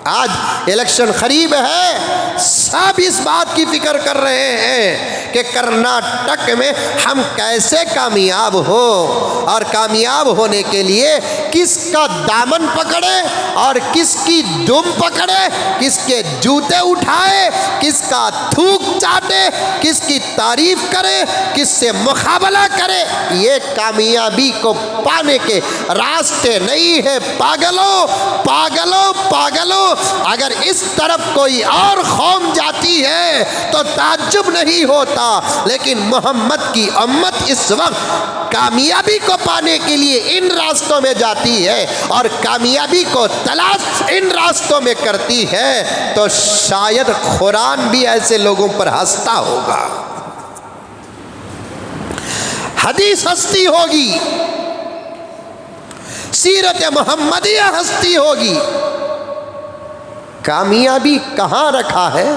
آج الیکشن قریب ہے، سب اس بات کی فکر کر رہے ہیں کہ کرناٹک میں ہم کیسے کامیاب ہو، اور کامیاب ہونے کے لیے کس کا دامن پکڑے اور کس کی دم پکڑے، کس کے جوتے اٹھائے، کس کا تھوک چاٹے، کس کی تعریف کرے، کس سے مقابلہ کرے۔ یہ کامیابی کو پانے کے راستے نہیں ہے۔ پاگلوں پاگلوں پاگلوں، اگر اس طرف کوئی اور قوم جاتی ہے تو تعجب نہیں ہوتا تھا، لیکن محمد کی امت اس وقت کامیابی کو پانے کے لیے ان راستوں میں جاتی ہے اور کامیابی کو تلاش ان راستوں میں کرتی ہے، تو شاید قرآن بھی ایسے لوگوں پر ہنستا ہوگا، حدیث ہستی ہوگی، سیرت محمدیہ ہستی ہوگی۔ کامیابی کہاں رکھا ہے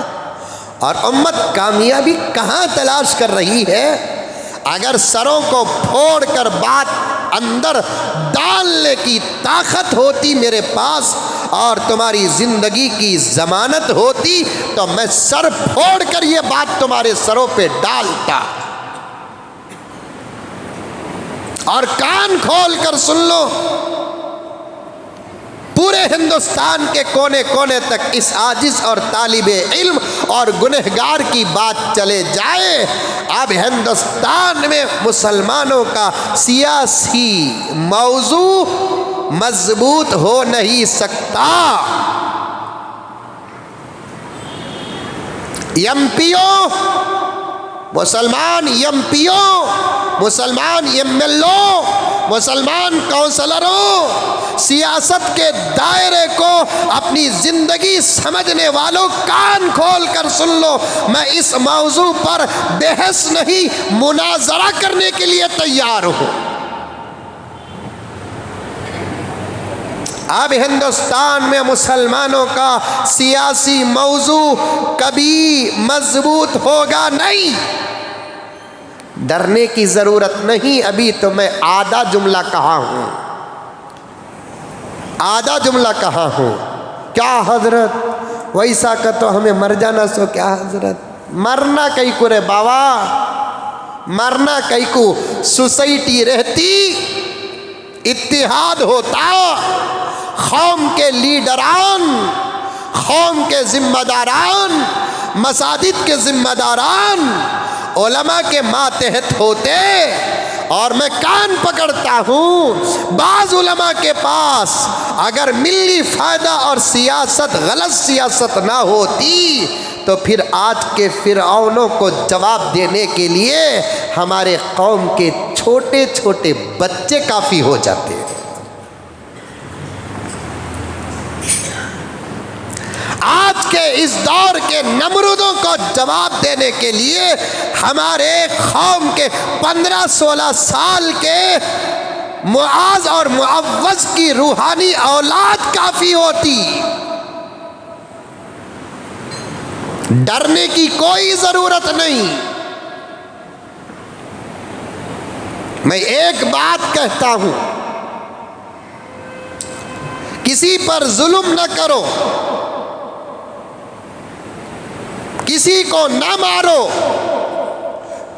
اور امت کامیابی کہاں تلاش کر رہی ہے؟ اگر سروں کو پھوڑ کر بات اندر ڈالنے کی طاقت ہوتی میرے پاس اور تمہاری زندگی کی ضمانت ہوتی تو میں سر پھوڑ کر یہ بات تمہارے سروں پہ ڈالتا۔ اور کان کھول کر سن لو، پورے ہندوستان کے کونے کونے تک اس عاجز اور طالب علم اور گنہگار کی بات چلے جائے، اب ہندوستان میں مسلمانوں کا سیاسی موضوع مضبوط ہو نہیں سکتا۔ ایم پی او مسلمان، ایم پی او مسلمان، ایم ایل او مسلمان، کونسلروں، سیاست کے دائرے کو اپنی زندگی سمجھنے والوں کان کھول کر سن لو، میں اس موضوع پر بحث نہیں مناظرہ کرنے کے لیے تیار ہوں۔ اب ہندوستان میں مسلمانوں کا سیاسی موضوع کبھی مضبوط ہوگا نہیں، ڈرنے کی ضرورت نہیں۔ ابھی تو میں آدھا جملہ کہا ہوں، آدھا جملہ کہا ہوں۔ کیا حضرت ویسا کا تو ہمیں مر جانا سو، کیا حضرت مرنا کئی کو رے بابا، مرنا کئی کو، سوسائٹی رہتی، اتحاد ہوتا، قوم کے لیڈران، قوم کے ذمہ داران، مساجد کے ذمہ داران علماء کے ماتحت ہوتے، اور میں کان پکڑتا ہوں بعض علماء کے پاس اگر ملی فائدہ اور سیاست غلط سیاست نہ ہوتی تو پھر آج کے فرعونوں کو جواب دینے کے لیے ہمارے قوم کے چھوٹے چھوٹے بچے کافی ہو جاتے۔ آج کے اس دور کے نمرودوں کو جواب دینے کے لیے ہمارے قوم کے 15-16 سال کے معاذ اور معوذ کی روحانی اولاد کافی ہوتی۔ ڈرنے کی کوئی ضرورت نہیں۔ میں ایک بات کہتا ہوں، کسی پر ظلم نہ کرو، کسی کو نہ مارو،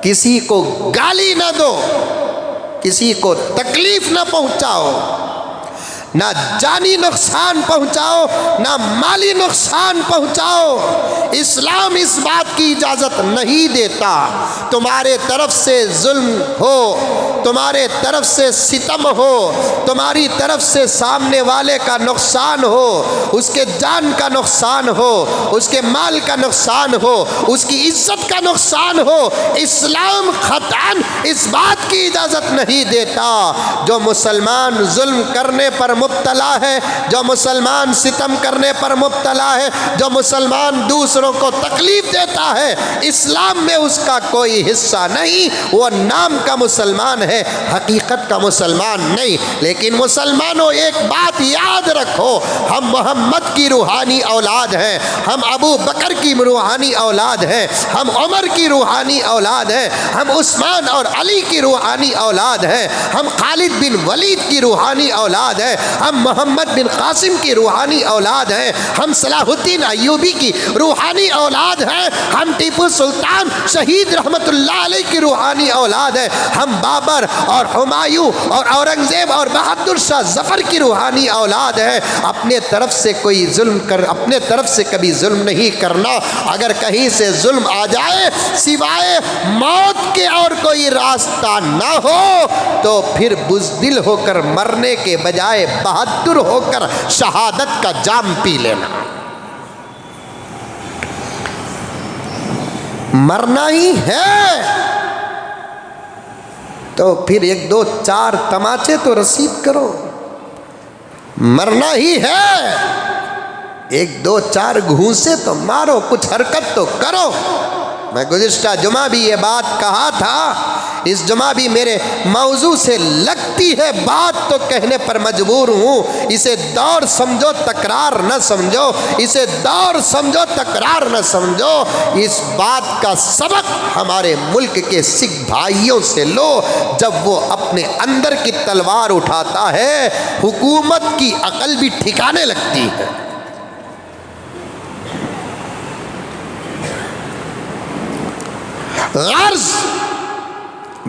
کسی کو گالی نہ دو، کسی کو تکلیف نہ پہنچاؤ، نہ جانی نقصان پہنچاؤ، نہ مالی نقصان پہنچاؤ۔ اسلام اس بات کی اجازت نہیں دیتا تمہارے طرف سے ظلم ہو، تمہارے طرف سے ستم ہو، تمہاری طرف سے سامنے والے کا نقصان ہو، اس کے جان کا نقصان ہو، اس کے مال کا نقصان ہو، اس کی عزت کا نقصان ہو۔ اسلام قطعاً اس بات کی اجازت نہیں دیتا۔ جو مسلمان ظلم کرنے پر مبتلا ہے، جو مسلمان ستم کرنے پر مبتلا ہے، جو مسلمان دوسروں کو تکلیف دیتا ہے، اسلام میں اس کا کوئی حصہ نہیں، وہ نام کا مسلمان ہے، حقیقت کا مسلمان نہیں۔ لیکن مسلمانوں ایک بات یاد رکھو، ہم محمد کی روحانی اولاد ہیں، ہم ابو بکر کی روحانی اولاد ہیں، ہم عمر کی روحانی اولاد ہیں، ہم عثمان اور علی کی روحانی اولاد ہیں، ہم خالد بن ولید کی روحانی اولاد ہیں، ہم محمد بن قاسم کی روحانی اولاد ہیں، ہم صلاح الدین ایوبی کی روحانی اولاد ہیں، ہم ٹیپو سلطان شہید رحمت اللہ علیہ کی روحانی اولاد ہیں، ہم بابر اور ہمایوں اور اورنگزیب اور بہادر شاہ ظفر کی روحانی اولاد ہیں۔ اپنے طرف سے کوئی ظلم اپنے طرف سے کبھی ظلم نہیں کرنا۔ اگر کہیں سے ظلم آ جائے سوائے موت کے اور کوئی راستہ نہ ہو تو پھر بزدل ہو کر مرنے کے بجائے بہادر ہو کر شہادت کا جام پی لینا۔ مرنا ہی ہے تو پھر 1 2 4 تماچے تو رسید کرو. مرنا ہی ہے 1 2 4 گھونسے تو مارو, کچھ حرکت تو کرو. میں گزشتہ جمعہ بھی یہ بات کہا تھا, اس جمعہ بھی میرے موضوع سے لگتی ہے بات تو کہنے پر مجبور ہوں. اسے دور سمجھو تکرار نہ سمجھو, اسے دور سمجھو تکرار نہ سمجھو. اس بات کا سبق ہمارے ملک کے سکھ بھائیوں سے لو. جب وہ اپنے اندر کی تلوار اٹھاتا ہے حکومت کی عقل بھی ٹھکانے لگتی ہے. غرض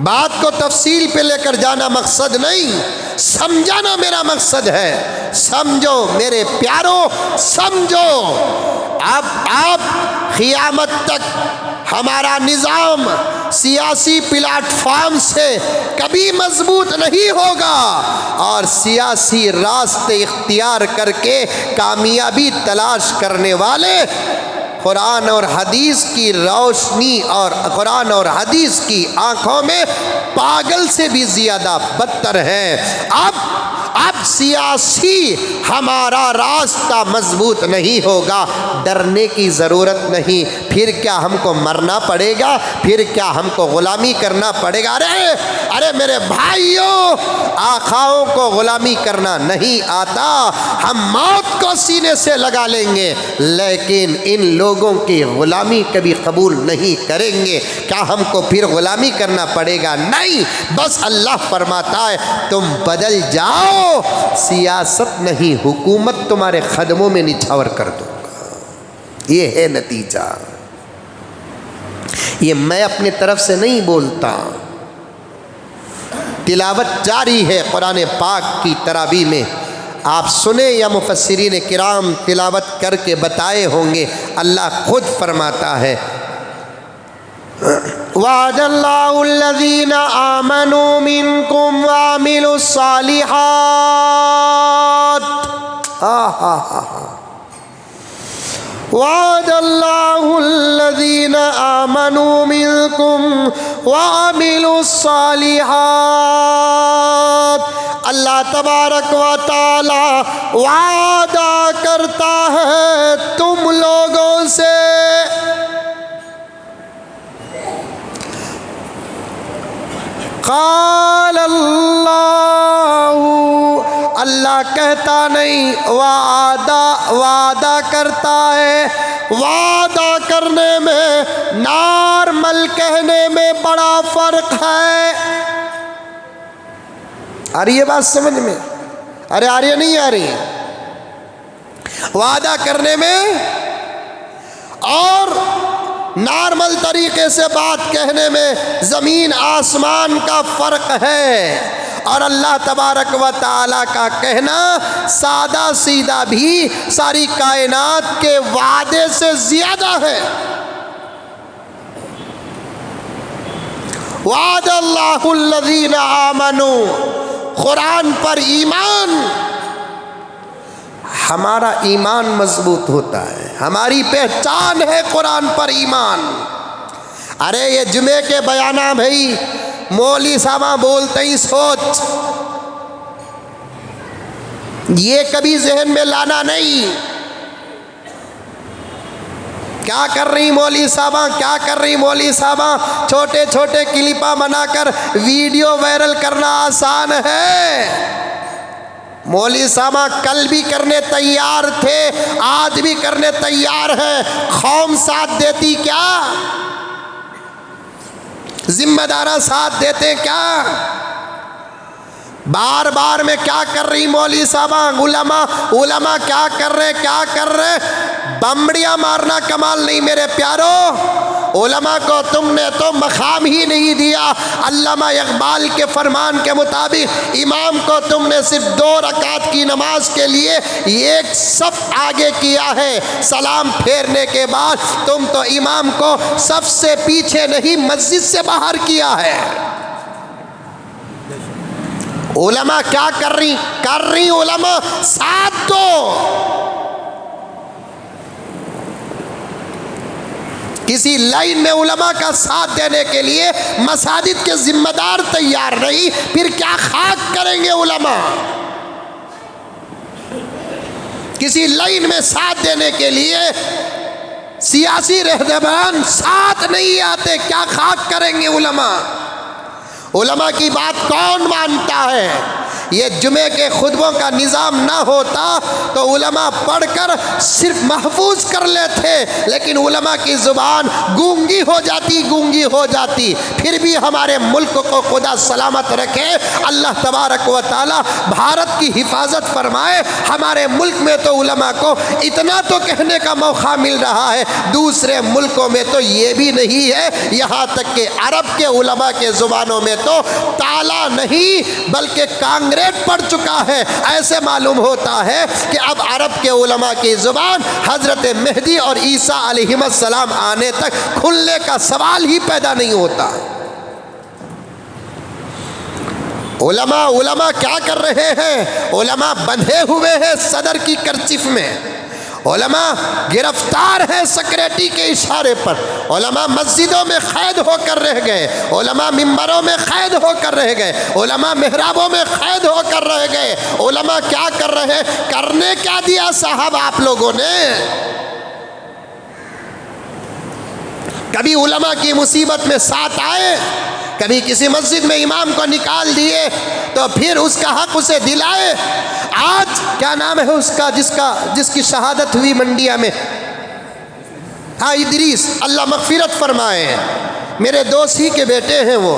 بات کو تفصیل پہ لے کر جانا مقصد نہیں, سمجھانا میرا مقصد ہے. سمجھو میرے پیارو, سمجھو. اب آپ قیامت تک ہمارا نظام سیاسی پلیٹ فارم سے کبھی مضبوط نہیں ہوگا, اور سیاسی راستے اختیار کر کے کامیابی تلاش کرنے والے قرآن اور حدیث کی روشنی اور قرآن اور حدیث کی آنکھوں میں پاگل سے بھی زیادہ بدتر ہیں. اب سیاسی ہمارا راستہ مضبوط نہیں ہوگا, ڈرنے کی ضرورت نہیں. پھر کیا ہم کو مرنا پڑے گا, پھر کیا ہم کو غلامی کرنا پڑے گا؟ ارے میرے بھائیوں, آقاؤں کو غلامی کرنا نہیں آتا, ہم موت کو سینے سے لگا لیں گے لیکن ان لوگوں کی غلامی کبھی قبول نہیں کریں گے. کیا ہم کو پھر غلامی کرنا پڑے گا؟ نہیں. بس اللہ فرماتا ہے تم بدل جاؤ, سیاست نہیں حکومت تمہارے قدموں میں نچھاور کر دوں گا. یہ ہے نتیجہ. یہ میں اپنے طرف سے نہیں بولتا, تلاوت جاری ہے قرآن پاک کی تراویح میں. آپ سنیں یا مفسرین کرام تلاوت کر کے بتائے ہوں گے. اللہ خود فرماتا ہے وعد اللہ الذین آمنوا منکم وعملوا الصالحات. وعد اللہ الذین آمنوا منکم وعملوا الصالحات. اللہ تبارک و تعالی وعدہ کرتا ہے تم لوگوں سے, قال اللہ, اللہ کہتا نہیں, وعدہ کرتا ہے. وعدہ کرنے میں نارمل کہنے میں بڑا فرق ہے. آ رہی ہے بات سمجھ میں؟ ارے آ رہی ہے نہیں آ رہی ہے؟ وعدہ کرنے میں اور نارمل طریقے سے بات کہنے میں زمین آسمان کا فرق ہے. اور اللہ تبارک و تعالیٰ کا کہنا سادہ سیدھا بھی ساری کائنات کے وعدے سے زیادہ ہے. وعد اللہ الذین آمنوا, قرآن پر ایمان. ہمارا ایمان مضبوط ہوتا ہے, ہماری پہچان ہے قرآن پر ایمان. ارے یہ جمعے کے بیانہ بھائی مولوی صاحب بولتے ہی سوچ, یہ کبھی ذہن میں لانا نہیں. کیا کر رہی مولوی صاحبہ, کیا کر رہی مولوی صاحبہ؟ چھوٹے چھوٹے کلپاں بنا کر ویڈیو وائرل کرنا آسان ہے. مولوی صاحبہ کل بھی کرنے تیار تھے, آج بھی کرنے تیار ہیں. قوم ساتھ دیتی کیا؟ ذمہ دارہ ساتھ دیتے کیا؟ بار بار میں کیا کر رہی مولوی صاحبہ؟ علماء کیا کر رہے؟ بمبڑیاں مارنا کمال نہیں میرے پیارو. علماء کو تم نے تو مقام ہی نہیں دیا. علامہ اقبال کے فرمان کے مطابق امام کو تم نے صرف 2 رکعت کی نماز کے لیے 1 صف آگے کیا ہے. سلام پھیرنے کے بعد تم تو امام کو صف سے پیچھے نہیں مسجد سے باہر کیا ہے. علماء کیا کر رہی علماء ساتھ دو. کسی لائن میں علماء کا ساتھ دینے کے لیے مساجد کے ذمہ دار تیار نہیں، پھر کیا خاک کریں گے علماء؟ کسی لائن میں ساتھ دینے کے لیے سیاسی رہنمان ساتھ نہیں آتے، کیا خاک کریں گے علماء؟ علماء کی بات کون مانتا ہے؟ یہ جمعے کے خطبوں کا نظام نہ ہوتا تو علماء پڑھ کر صرف محفوظ کر لیتے، لیکن علماء کی زبان گونگی ہو جاتی، پھر بھی ہمارے ملک کو خدا سلامت رکھے، اللہ تبارک و تعالی بھارت کی حفاظت فرمائے۔ ہمارے ملک میں تو علماء کو اتنا تو کہنے کا موقع مل رہا ہے، دوسرے ملکوں میں تو یہ بھی نہیں ہے، یہاں تک کہ عرب کے علماء کے زبانوں میں تو تالا نہیں بلکہ کانگریس پڑ چکا ہے۔ ایسے معلوم ہوتا ہے کہ اب عرب کے علماء کی زبان حضرت مہدی اور عیسیٰ علیہ السلام آنے تک کھلنے کا سوال ہی پیدا نہیں ہوتا۔ علماء کیا کر رہے ہیں؟ علماء بندھے ہوئے ہیں صدر کی کرچیف میں، علماء گرفتار ہیں سیکرٹری کے اشارے پر، علماء مسجدوں میں قید ہو کر رہ گئے، علماء ممبروں میں قید ہو کر رہ گئے، علماء محرابوں میں قید ہو کر رہ گئے۔ علماء کیا کر رہے ہیں؟ کرنے کیا دیا صاحب آپ لوگوں نے؟ کبھی علماء کی مصیبت میں ساتھ آئے، کبھی کسی مسجد میں امام کو نکال دیے تو پھر اس کا حق اسے دلائے۔ آج کیا نام ہے اس کا جس کی شہادت ہوئی منڈیا میں؟ ہاں ادریس، اللہ مغفرت فرمائے، میرے دوست ہی کے بیٹے ہیں وہ،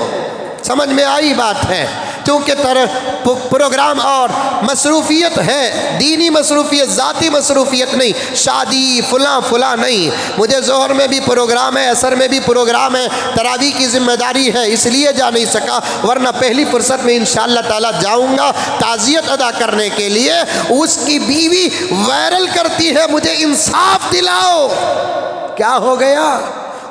سمجھ میں آئی بات ہے، کیونکہ پروگرام اور مصروفیت ہے، دینی مصروفیت، ذاتی مصروفیت نہیں، شادی فلاں نہیں، مجھے ظہر میں بھی پروگرام ہے، عصر میں بھی پروگرام ہے، تراویح کی ذمہ داری ہے، اس لیے جا نہیں سکا، ورنہ پہلی فرصت میں انشاءاللہ تعالی جاؤں گا تعزیت ادا کرنے کے لیے۔ اس کی بیوی وائرل کرتی ہے مجھے انصاف دلاؤ، کیا ہو گیا؟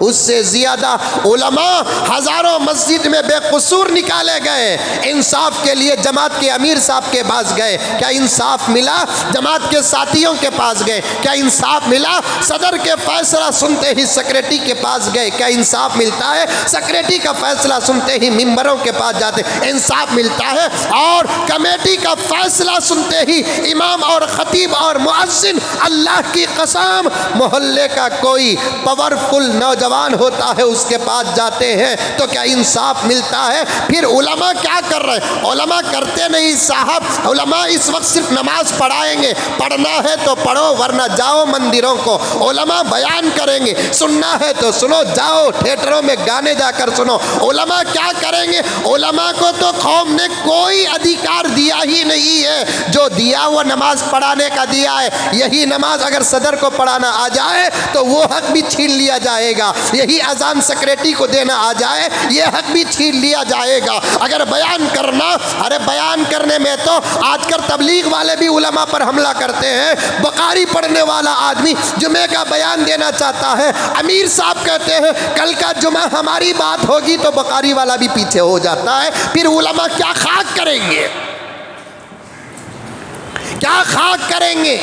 اس سے زیادہ علماء ہزاروں مسجد میں بے قصور نکالے گئے، انصاف کے لیے جماعت کے امیر صاحب کے پاس گئے، کیا انصاف ملا؟ جماعت کے ساتھیوں کے پاس گئے، کیا انصاف ملا؟ صدر کے فیصلہ سنتے ہی سیکرٹری کے پاس گئے، کیا انصاف ملتا ہے؟ سیکرٹری کا فیصلہ سنتے ہی ممبروں کے پاس جاتے، انصاف ملتا ہے؟ اور کمیٹی کا فیصلہ سنتے ہی امام اور خطیب اور مؤذن، اللہ کی قسم محلے کا کوئی پاورفل نوجوان ہوتا ہے اس کے پاس جاتے ہیں، تو کیا انصاف ملتا ہے؟ پھر علماء کیا کر رہے ہیں؟ علماء کرتے نہیں صاحب، علماء اس وقت صرف نماز پڑھائیں گے، پڑھنا ہے تو پڑھو ورنہ جاؤ مندروں کو، علماء بیان کریں گے، سننا ہے تو سنو، جاؤ تھیٹروں میں گانے جا کر سنو۔ علماء کیا کریں گے؟ علماء کو تو قوم نے کوئی ادھیکار دیا ہی نہیں ہے، جو دیا وہ نماز پڑھانے کا دیا ہے، یہی نماز اگر صدر کو پڑھانا آ جائے تو وہ حق بھی چھین لیا جائے گا، یہی اذان سیکرٹری کو دینا آ جائے یہ حق بھی چھین لیا جائے گا۔ اگر بیان کرنا، ارے بیان کرنے میں تو آج کل تبلیغ والے بھی علماء پر حملہ کرتے ہیں، بخاری پڑھنے والا آدمی جمعے کا بیان دینا چاہتا ہے، امیر صاحب کہتے ہیں کل کا جمعہ ہماری بات ہوگی تو بخاری والا بھی پیچھے ہو جاتا ہے، پھر علماء کیا خاک کریں گے؟ کیا خاک کریں گے؟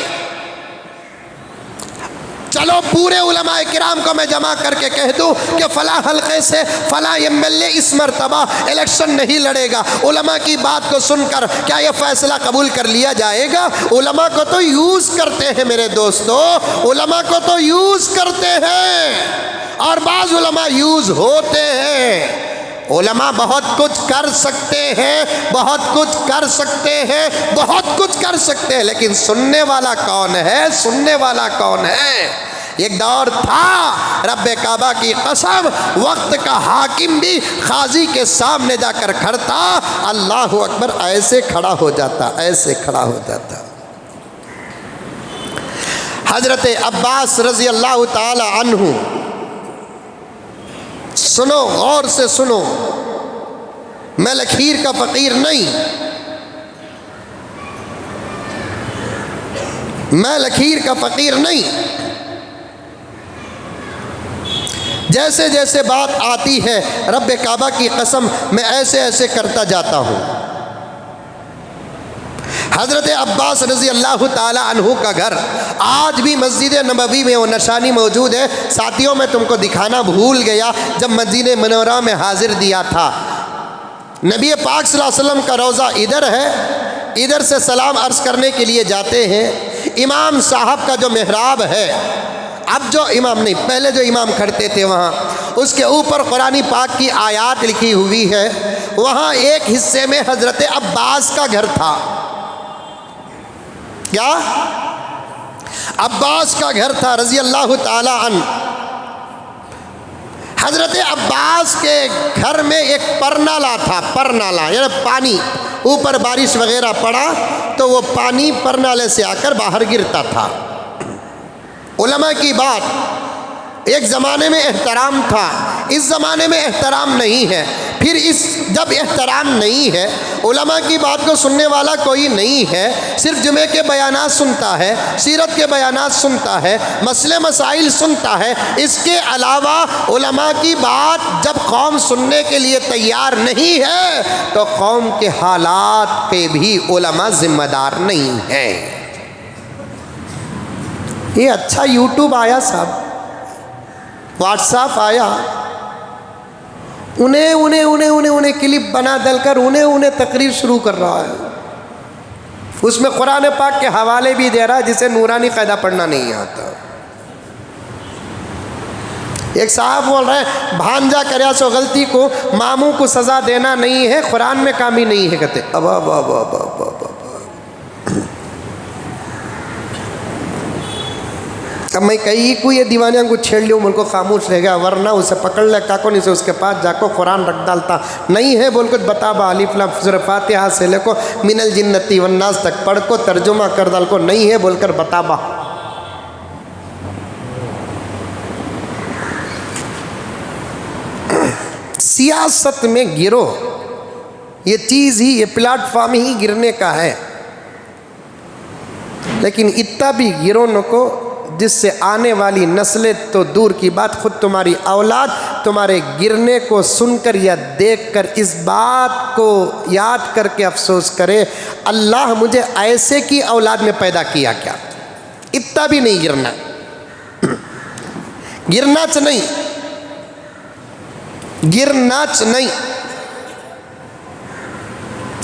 چلو پورے علماء کرام کو میں جمع کر کے کہہ دوں کہ فلاں حلقے سے فلاں ایم ایل اے اس مرتبہ الیکشن نہیں لڑے گا، علماء کی بات کو سن کر کیا یہ فیصلہ قبول کر لیا جائے گا؟ علماء کو تو یوز کرتے ہیں میرے دوستو، علماء کو تو یوز کرتے ہیں، اور بعض علماء یوز ہوتے ہیں۔ علماء بہت کچھ کر سکتے ہیں، بہت کچھ کر سکتے ہیں، بہت کچھ کر سکتے ہیں، لیکن سننے والا کون ہے؟ سننے والا کون ہے؟ ایک دور تھا رب کعبہ کی قسم، وقت کا حاکم بھی قاضی کے سامنے جا کر کھڑتا، اللہ اکبر ایسے کھڑا ہو جاتا، ایسے کھڑا ہو جاتا۔ حضرت عباس رضی اللہ تعالی عنہ، سنو غور سے سنو، میں لکھیر کا فقیر نہیں، میں لکھیر کا فقیر نہیں، جیسے جیسے بات آتی ہے رب کعبہ کی قسم میں ایسے ایسے کرتا جاتا ہوں۔ حضرت عباس رضی اللہ تعالی عنہ کا گھر آج بھی مسجد نبوی میں وہ نشانی موجود ہے۔ ساتھیوں میں تم کو دکھانا بھول گیا، جب مسجد منورہ میں حاضر دیا تھا، نبی پاک صلی اللہ علیہ وسلم کا روضہ ادھر ہے، ادھر سے سلام عرض کرنے کے لیے جاتے ہیں۔ امام صاحب کا جو محراب ہے، اب جو امام نہیں، پہلے جو امام کھڑتے تھے وہاں، اس کے اوپر قرآن پاک کی آیات لکھی ہوئی ہے۔ وہاں ایک حصے میں حضرت عباس کا گھر تھا۔ کیا؟ عباس کا گھر تھا رضی اللہ تعالی عنہ۔ حضرت عباس کے گھر میں ایک پرنالہ تھا، پرنالہ یعنی پانی، اوپر بارش وغیرہ پڑا تو وہ پانی پرنالے سے آ کر باہر گرتا تھا۔ علماء کی بات، ایک زمانے میں احترام تھا، اس زمانے میں احترام نہیں ہے۔ پھر جب احترام نہیں ہے، علماء کی بات کو سننے والا کوئی نہیں ہے، صرف جمعے کے بیانات سنتا ہے، سیرت کے بیانات سنتا ہے، مسئلے مسائل سنتا ہے، اس کے علاوہ علماء کی بات جب قوم سننے کے لیے تیار نہیں ہے تو قوم کے حالات پہ بھی علماء ذمہ دار نہیں ہیں۔ یہ اچھا یوٹیوب آیا صاحب، واٹس ایپ آیا، انہیں کلپ بنا ڈل کر انہیں تقریر شروع کر رہا ہے، اس میں قرآن پاک کے حوالے بھی دے رہا ہے جسے نورانی قاعدہ پڑھنا نہیں آتا۔ ایک صاحب بول رہے ہیں بھانجا کریا سو غلطی کو ماموں کو سزا دینا نہیں ہے، قرآن میں کام ہی نہیں ہے، کہتے اب میں کئی کو یہ دیوانیاں کو چھیڑ لیوں، ملک کو خاموش رہ گیا، ورنہ اسے پکڑ لے کاکو نہیں سے اس کے پاس جا کو قرآن رکھ ڈالتا نہیں ہے، بول کچھ بتا با الف لام سورہ فاتحہ سے لے کو من الجنتی والناس تک پڑھ کو ترجمہ کر ڈال کو نہیں ہے بول کر بتا با۔ سیاست میں گرو، یہ چیز ہی، یہ پلیٹ فارم ہی گرنے کا ہے، لیکن اتنا بھی گرو نہ کو جس سے آنے والی نسلیں تو دور کی بات، خود تمہاری اولاد تمہارے گرنے کو سن کر یا دیکھ کر اس بات کو یاد کر کے افسوس کرے، اللہ مجھے ایسے کی اولاد میں پیدا کیا کیا۔ اتنا بھی نہیں گرنا، گرنا چ نہیں، گرنا چ نہیں،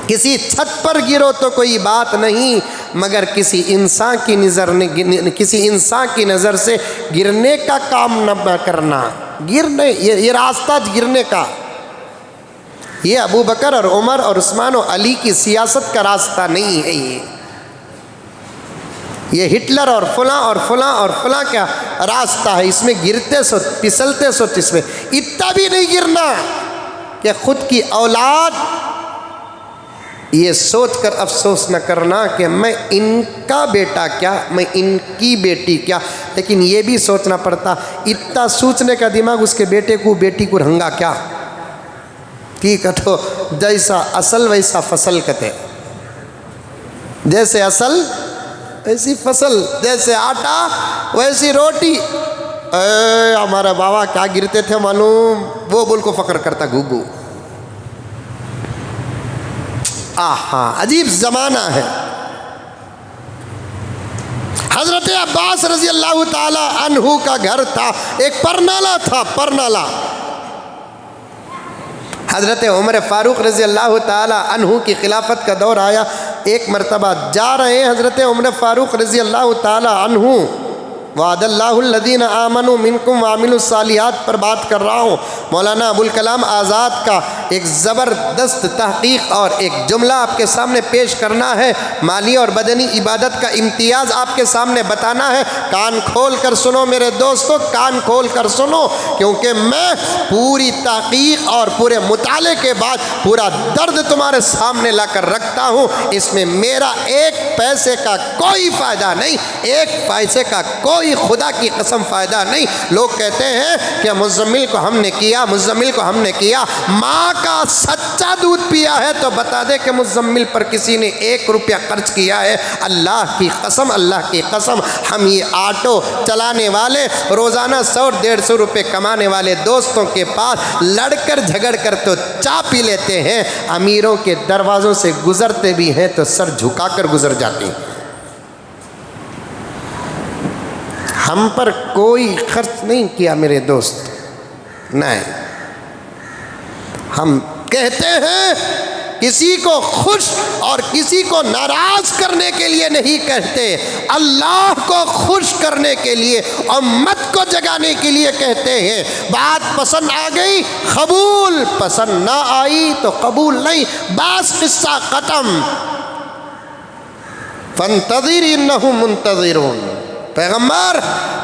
کسی چھت پر گرو تو کوئی بات نہیں، مگر کسی انسان کی نظر سے گرنے کا کام نہ کرنا۔ گرنے یہ راستہ گرنے کا، یہ ابو بکر اور عمر اور عثمان و علی کی سیاست کا راستہ نہیں ہے، یہ ہٹلر اور فلاں اور فلاں اور فلاں کا راستہ ہے، اس میں گرتے سو پسلتے سو، اس میں اتنا بھی نہیں گرنا کہ خود کی اولاد یہ سوچ کر افسوس نہ کرنا کہ میں ان کا بیٹا کیا، میں ان کی بیٹی کیا، لیکن یہ بھی سوچنا پڑتا اتنا سوچنے کا دماغ اس کے بیٹے کو بیٹی کو رہنگا کیا کی کہو جیسا اصل ویسا فصل کہتے، جیسے اصل ویسی فصل، جیسے آٹا ویسی روٹی۔ ہمارا بابا کیا گرتے تھے معلوم، وہ بول کو فخر کرتا گھگو۔ آہا عجیب زمانہ ہے۔ حضرت عباس رضی اللہ تعالی عنہ کا گھر تھا، ایک پرنالہ تھا، پرنالہ۔ حضرت عمر فاروق رضی اللہ تعالی عنہ کی خلافت کا دور آیا، ایک مرتبہ جا رہے ہیں حضرت عمر فاروق رضی اللہ تعالی عنہ، وعد اللہ الذین آمنوا منکم وعملوا الصالحات پر بات کر رہا ہوں۔ مولانا ابوالکلام آزاد کا ایک زبردست تحقیق اور ایک جملہ آپ کے سامنے پیش کرنا ہے، مالی اور بدنی عبادت کا امتیاز آپ کے سامنے بتانا ہے۔ کان کھول کر سنو میرے دوستو، کان کھول کر سنو، کیونکہ میں پوری تحقیق اور پورے مطالعے کے بعد پورا درد تمہارے سامنے لا کر رکھتا ہوں، اس میں میرا ایک پیسے کا کوئی فائدہ نہیں، ایک پیسے کا کوئی خدا کی قسم فائدہ نہیں۔ لوگ کہتے ہیں کہ مزمل کو ہم نے کیا، مزمل کو ہم نے کیا، ماں کا سچا دودھ پیا ہے تو بتا دے کہ مزمل پر کسی نے 1 روپیہ خرچ کیا ہے۔ اللہ کی قسم ہم یہ آٹو چلانے والے روزانہ 100-150 روپے کمانے والے دوستوں کے پاس لڑ کر جھگڑ کر تو چائے پی لیتے ہیں، امیروں کے دروازوں سے گزرتے بھی ہیں تو سر جھکا کر گزر جاتے ہیں۔ ہم پر کوئی خرچ نہیں کیا میرے دوست، نہیں۔ ہم کہتے ہیں کسی کو خوش اور کسی کو ناراض کرنے کے لیے نہیں کہتے، اللہ کو خوش کرنے کے لیے، امت کو جگانے کے لیے کہتے ہیں۔ بات پسند آ گئی قبول، پسند نہ آئی تو قبول نہیں، بس قصہ ختم۔ فانتظر انہم منتظرون۔ پیغمبر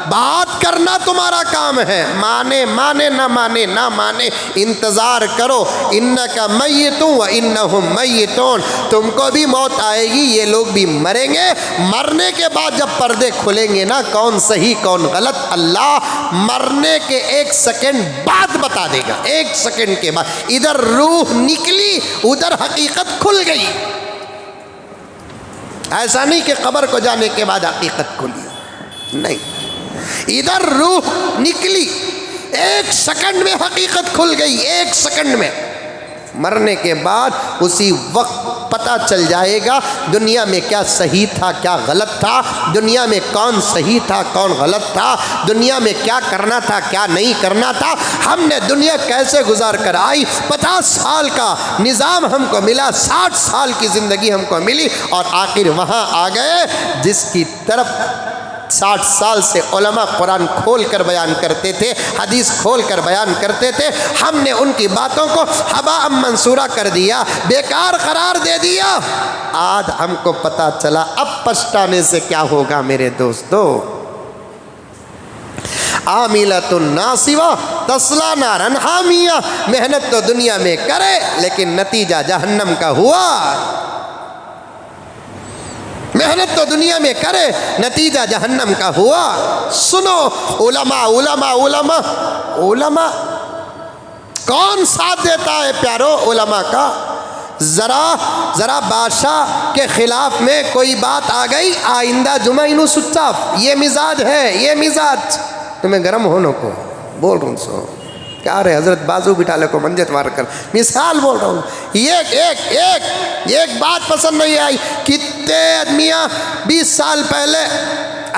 بات کرنا تمہارا کام ہے، مانے نہ مانے انتظار کرو۔ انکا میتون و انہم میتون، تم کو بھی موت آئے گی، یہ لوگ بھی مریں گے۔ مرنے کے بعد جب پردے کھلیں گے نا، کون صحیح کون غلط اللہ مرنے کے 1 سیکنڈ بعد بتا دے گا۔ 1 سیکنڈ کے بعد ادھر روح نکلی ادھر حقیقت کھل گئی۔ ایسا نہیں کہ قبر کو جانے کے بعد حقیقت کھلی، نہیں، ادھر روح نکلی 1 سیکنڈ میں حقیقت کھل گئی، 1 سیکنڈ میں۔ مرنے کے بعد اسی وقت پتہ چل جائے گا دنیا میں کیا صحیح تھا کیا غلط تھا، دنیا میں کون صحیح تھا کون غلط تھا، دنیا میں کیا کرنا تھا کیا نہیں کرنا تھا، ہم نے دنیا کیسے گزار کر آئی۔ 50 سال کا نظام ہم کو ملا، 60 سال کی زندگی ہم کو ملی، اور آخر وہاں آ گئے جس کی طرف 60 سال سے علماء قرآن کھول کر بیان کرتے تھے، حدیث کھول کر بیان کرتے تھے، ہم نے ان کی باتوں کو ہباء منصورہ کر دیا، بیکار قرار دے دیا۔ آج ہم کو پتا چلا اب پچھتانے سے کیا ہوگا میرے دوستو۔ عاملۃ ناصبہ تصلیٰ نارا حامیہ، محنت تو دنیا میں کرے لیکن نتیجہ جہنم کا ہوا۔ محنت تو دنیا میں کرے نتیجہ جہنم کا ہوا۔ سنو علماء علماء علماء علماء کون ساتھ دیتا ہے پیارو علماء کا؟ ذرا بادشاہ کے خلاف میں کوئی بات آ گئی، آئندہ جمعہ انہوں سچاف، یہ مزاج ہے، یہ مزاج تمہیں گرم ہونے کو بول رہا ہوں سو کیا رہے حضرت بازو بٹھا لے کو منجت مار کر مثال بول رہا ہوں۔ ایک بات پسند نہیں آئی، کتنے آدمیاں 20 سال پہلے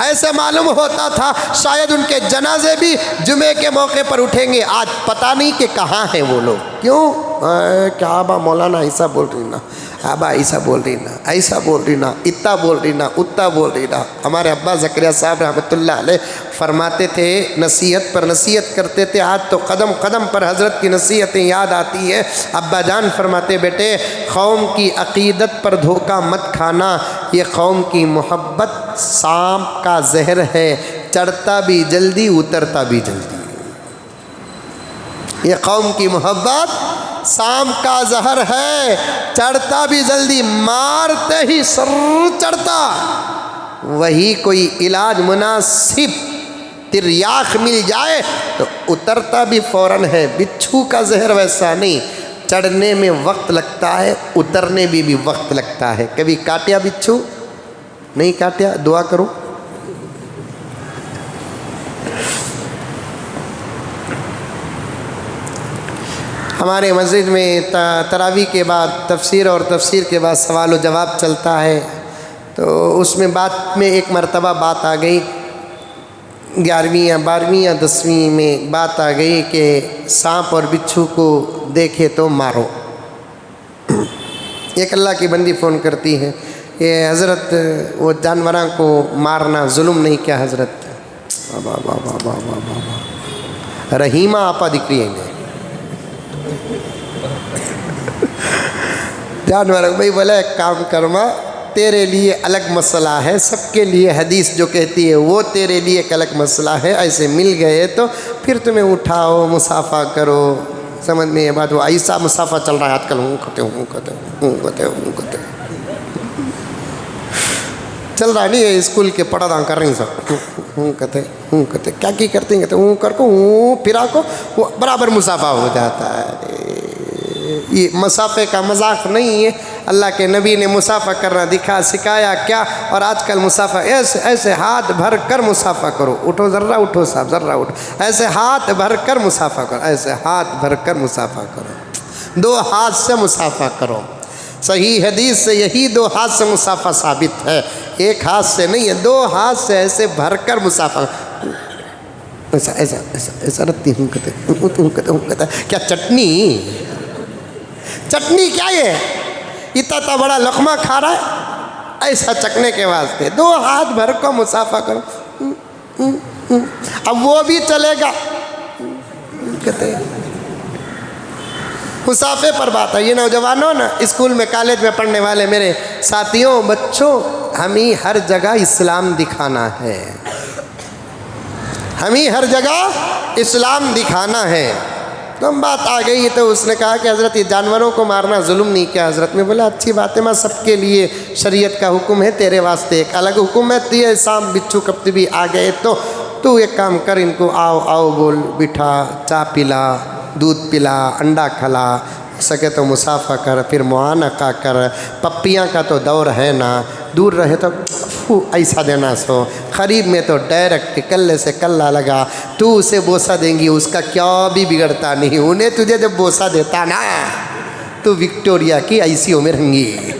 ایسے معلوم ہوتا تھا شاید ان کے جنازے بھی جمعے کے موقع پر اٹھیں گے، آج پتہ نہیں کہ کہاں ہیں وہ لوگ۔ کیوں؟ کیا آبا مولانا ایسا بول رہی نا، آبا ایسا بول رہی نا، ایسا بول رہی نا، اتا بول رہی نا، اتا بول رہی نا۔ ہمارے ابا زکریا صاحب رحمۃ اللہ علیہ فرماتے تھے، نصیحت پر نصیحت کرتے تھے، آج تو قدم قدم پر حضرت کی نصیحتیں یاد آتی ہے۔ ابا جان فرماتے بیٹے قوم کی عقیدت پر دھوکہ مت کھانا، یہ قوم کی محبت سانپ کا زہر ہے، چڑھتا بھی جلدی اترتا بھی جلدی۔ یہ قوم کی محبت سانپ کا زہر ہے، چڑھتا بھی جلدی، مارتے ہی سر چڑھتا۔ وہی کوئی علاج مناسب تریاق مل جائے تو اترتا بھی فوراً ہے۔ بچھو کا زہر ویسا نہیں، چڑھنے میں وقت لگتا ہے، اترنے میں بھی وقت لگتا ہے۔ کبھی کاٹیا بچھو؟ نہیں کاٹیا؟ دعا کرو۔ ہمارے مسجد میں تراویح کے بعد تفسیر اور تفسیر کے بعد سوال و جواب چلتا ہے، تو اس میں بات میں ایک مرتبہ بات آ گئی، 11ویں یا 12ویں یا 10ویں میں بات آ گئی کہ سانپ اور بچھو کو دیکھے تو مارو۔ ایک اللہ کی بندی فون کرتی ہے، یہ حضرت وہ جانوراں کو مارنا ظلم نہیں کیا حضرت؟ رحیمہ آپا دکھ رہی ہے جانور بھائی بولا ایک کام کرما، تیرے لیے الگ مسئلہ ہے، سب کے لیے حدیث جو کہتی ہے وہ تیرے لیے ایک الگ مسئلہ ہے، ایسے مل گئے تو پھر تمہیں اٹھاؤ مصافحہ کرو۔ سمجھ میں یہ بات؟ وہ ایسا مصافحہ چل رہا ہے آج کل، چل رہا ہے نہیں، یہ اسکول کے پڑھا کر رہی سب کہتے کیا کی کرتے ہیں، کہتے کر کو پھرا کو وہ برابر مصافحہ ہو جاتا ہے۔ یہ مسافے کا مذاق نہیں ہے، اللہ کے نبی نے مسافہ کرنا دکھا سکھایا کیا، اور آج کل مسافہ ایسے ایسے ہاتھ بھر کر مسافہ کرو، اٹھو ذرا اٹھو صاحب ذرا اٹھو، ایسے ہاتھ بھر کر مسافہ کرو، ایسے ہاتھ بھر کر مسافہ کرو، 2 ہاتھ سے مسافہ کرو۔ صحیح حدیث سے یہی 2 ہاتھ سے مسافہ ثابت ہے، 1 ہاتھ سے نہیں ہے، 2 ہاتھ سے ایسے بھر کر مسافہ، ایسا ایسا ایسا ایسا رتی ہوں کہتا کیا چٹنی کیا یہ اتنا بڑا لقمہ کھا رہا ہے، ایسا چکنے کے واسطے 2 ہاتھ بھر کو مسافہ کرو۔ اب وہ بھی چلے گا، کہتے ہیں مسافے پر بات ہے۔ یہ نوجوانوں نا، اسکول میں کالج میں پڑھنے والے میرے ساتھیوں بچوں، ہمیں ہر جگہ اسلام دکھانا ہے، ہمیں ہر جگہ اسلام دکھانا ہے۔ تو ہم بات آ گئی تو اس نے کہا کہ حضرت یہ جانوروں کو مارنا ظلم نہیں کیا؟ حضرت نے بولا اچھی بات ہے، میں سب کے لیے شریعت کا حکم ہے، تیرے واسطے ایک الگ حکم ہے، یہ سانپ بچھو کبھی بھی آ گئے تو ایک کام کر، ان کو آؤ آؤ بول، بٹھا، چائے پلا، دودھ پلا، انڈا کھلا، سکے تو مسافہ کر، پھر معانقہ کر، پپیاں کا تو دور ہے نا، دور رہے تو ایسا دینا سو، قریب میں تو ڈائریکٹ کلے سے کلہ لگا، تو اسے بوسہ دیں گی، اس کا کیا بھی بگڑتا نہیں، انہیں تجھے جب بوسہ دیتا نا تو وکٹوریا کی ایسی عمر ہوں گی،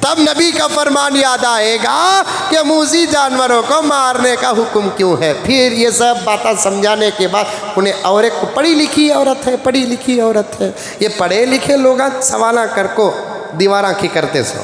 تب نبی کا فرمان یاد آئے گا کہ موذی جانوروں کو مارنے کا حکم کیوں ہے۔ پھر یہ سب باتیں سمجھانے کے بعد انہیں، اور ایک پڑھی لکھی عورت ہے، پڑھی لکھی عورت ہے، یہ پڑھے لکھے لوگ سوالاں کر کو دیواراں کی کرتے سو،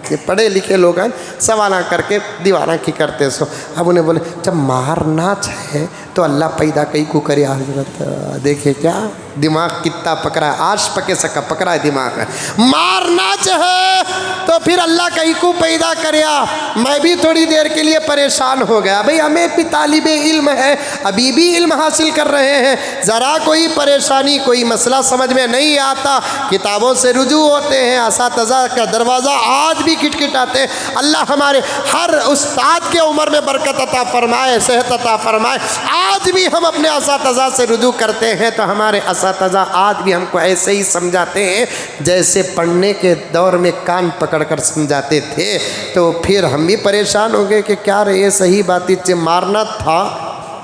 یہ پڑھے لکھے لوگ سوالاں کر کے دیواراں کی کرتے سو۔ اب انہیں بولے جب مارنا ہے تو اللہ پیدا کئی کو کرے، حضرت دیکھے کیا دماغ کتنا پکڑا ہے، آج پکے سکا پکڑا ہے دماغ ہے، مارنا چاہے تو پھر اللہ کہیں کو پیدا کریا۔ میں بھی تھوڑی دیر کے لیے پریشان ہو گیا، بھئی ہمیں بھی طالب علم ہے، ابھی بھی علم حاصل کر رہے ہیں، ذرا کوئی پریشانی کوئی مسئلہ سمجھ میں نہیں آتا، کتابوں سے رجوع ہوتے ہیں، اساتذہ کا دروازہ آج بھی کھٹکھٹاتے ہیں۔ اللہ ہمارے ہر استاد کے عمر میں برکت عطا فرمائے، صحت عطا فرمائے۔ آج بھی ہم اپنے اساتذہ سے رجوع کرتے ہیں تو ہمارے اساتذہ آج بھی ہم کو ایسے ہی سمجھاتے ہیں جیسے پڑھنے کے دور میں کان پکڑ کر سمجھاتے تھے۔ تو پھر ہم بھی پریشان ہو گئے کہ کیا رہے صحیح بات سے مارنا تھا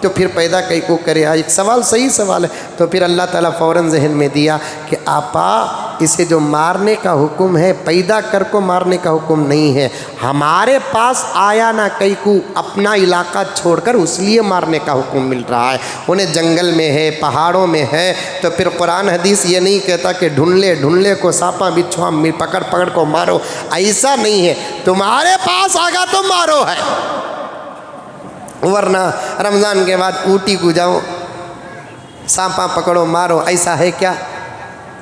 تو پھر پیدا کئی کو کرے۔ ایک سوال صحیح سوال ہے، تو پھر اللہ تعالیٰ فوراً ذہن میں دیا کہ آپا اسے جو مارنے کا حکم ہے پیدا کر کو مارنے کا حکم نہیں ہے، ہمارے پاس آیا نہ کئی کو اپنا علاقہ چھوڑ کر اس لیے مارنے کا حکم مل رہا ہے، انہیں جنگل میں ہے پہاڑوں میں ہے، تو پھر قرآن حدیث یہ نہیں کہتا کہ ڈھونڈلے کو سانپا بچھوا پکڑ کو مارو، ایسا نہیں ہے، تمہارے پاس آگا تو مارو ہے، ورنہ رمضان کے بعد اوٹی کو جاؤ سانپا پکڑو مارو، ایسا ہے کیا؟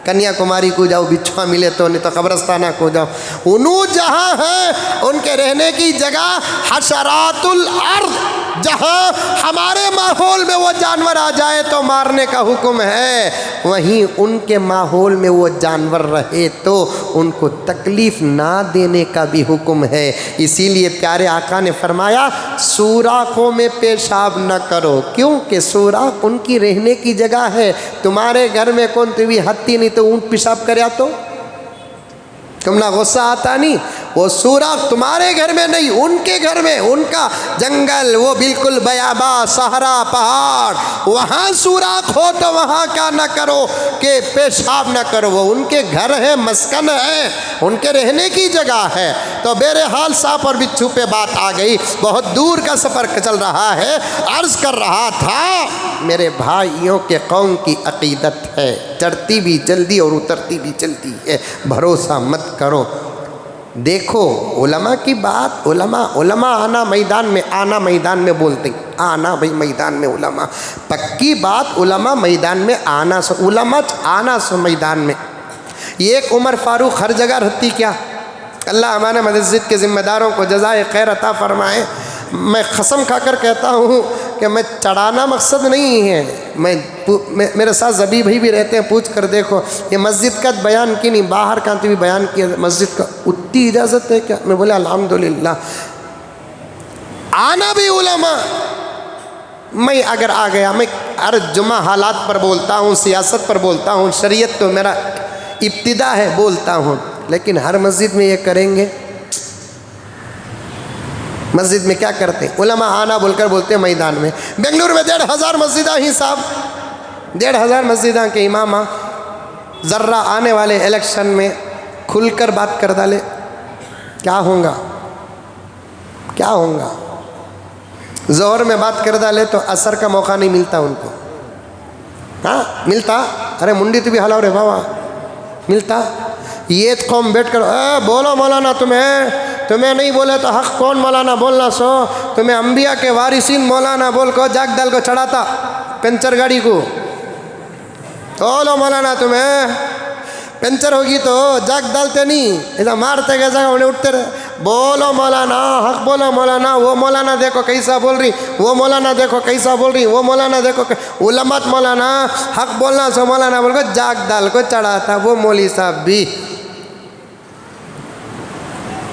کنیا کماری کو جاؤ بچھوا ملے تو، نہیں تو قبرستانہ کو جاؤ، انہوں جہاں ہیں ان کے رہنے کی جگہ حشرات الارض، جہاں ہمارے ماحول میں وہ جانور آ جائے تو مارنے کا حکم ہے، وہیں ان کے ماحول میں وہ جانور رہے تو ان کو تکلیف نہ دینے کا بھی حکم ہے۔ اسی لیے پیارے آقا نے فرمایا سوراخوں میں پیشاب نہ کرو، کیونکہ سوراخ ان کی رہنے کی جگہ ہے، تمہارے گھر میں کون بھی ہتھی نہیں تو اونٹ پیشاب کریا تو تم نہ غصہ آتا نہیں؟ وہ سوراخ تمہارے گھر میں نہیں، ان کے گھر میں، ان کا جنگل وہ بالکل بیابا صحرا پہاڑ، وہاں سوراخ ہو تو وہاں کا نہ کرو کہ پیشاب نہ کرو، وہ ان کے گھر ہے، مسکن ہے، ان کے رہنے کی جگہ ہے۔ تو بہرحال سانپ اور بچھو پہ بات آ گئی، بہت دور کا سفر چل رہا ہے، عرض کر رہا تھا میرے بھائیوں کے قوم کی عقیدت ہے، چڑھتی بھی جلدی اور اترتی بھی جلدی ہے، بھروسہ مت کرو۔ دیکھو علماء کی بات، علماء آنا میدان میں بولتے ہیں، آنا بھئی میدان میں علماء، پکی بات علماء میدان میں آنا سو، علماء آنا سو میدان میں۔ یہ ایک عمر فاروق ہر جگہ رہتی کیا؟ اللہ ہمارے مسجد کے ذمہ داروں کو جزائے خیر عطا فرمائے۔ میں قسم کھا کر کہتا ہوں کہ میں چڑھانا مقصد نہیں ہے، میرے ساتھ زبی بھائی بھی رہتے ہیں، پوچھ کر دیکھو یہ مسجد کا بیان کی نہیں، باہر کا بھی بیان کیا، مسجد کا اتنی اجازت ہے کیا؟ میں بولے الحمدللہ۔ آنا بھی علماء، میں اگر آ گیا، میں ہر جمعہ حالات پر بولتا ہوں، سیاست پر بولتا ہوں، شریعت تو میرا ابتدا ہے بولتا ہوں، لیکن ہر مسجد میں یہ کریں گے؟ مسجد میں کیا کرتے ہیں؟ علماء آنا بول کر بولتے ہیں میدان میں۔ بنگلور میں 1,500 مسجداں ہی صاحب، 1,500 مسجداں کے امامہ ذرہ آنے والے الیکشن میں کھل کر بات کر ڈالے، کیا ہوگا؟ کیا ہوگا؟ ظہر میں بات کر ڈالے تو عصر کا موقع نہیں ملتا ان کو، ہاں ملتا؟ ارے منڈی تو بھی ہلاؤ رے بابا، ملتا؟ یہ قوم بیٹھ کر بولو مولانا، تمہیں نہیں بولے تو حق کون مولانا بولنا سو، تمہیں انبیاء کے وارثین مولانا بول کو جاگ ڈال کو چڑھاتا پنچر گاڑی کو، بولو مولانا تمہیں پنچر ہوگی تو جاگ ڈالتے نہیں، ایسا مارتے گئے جگہ انہیں اٹھتے رہے، بولو مولانا، حق بولو مولانا، وہ مولانا دیکھو کیسا بول رہی، وہ مولانا دیکھو کیسا بول رہی، وہ مولانا دیکھو علمات مولانا، حق بولنا سو مولانا بول کو جاگ ڈال کو چڑھاتا وہ مولوی صاحب بھی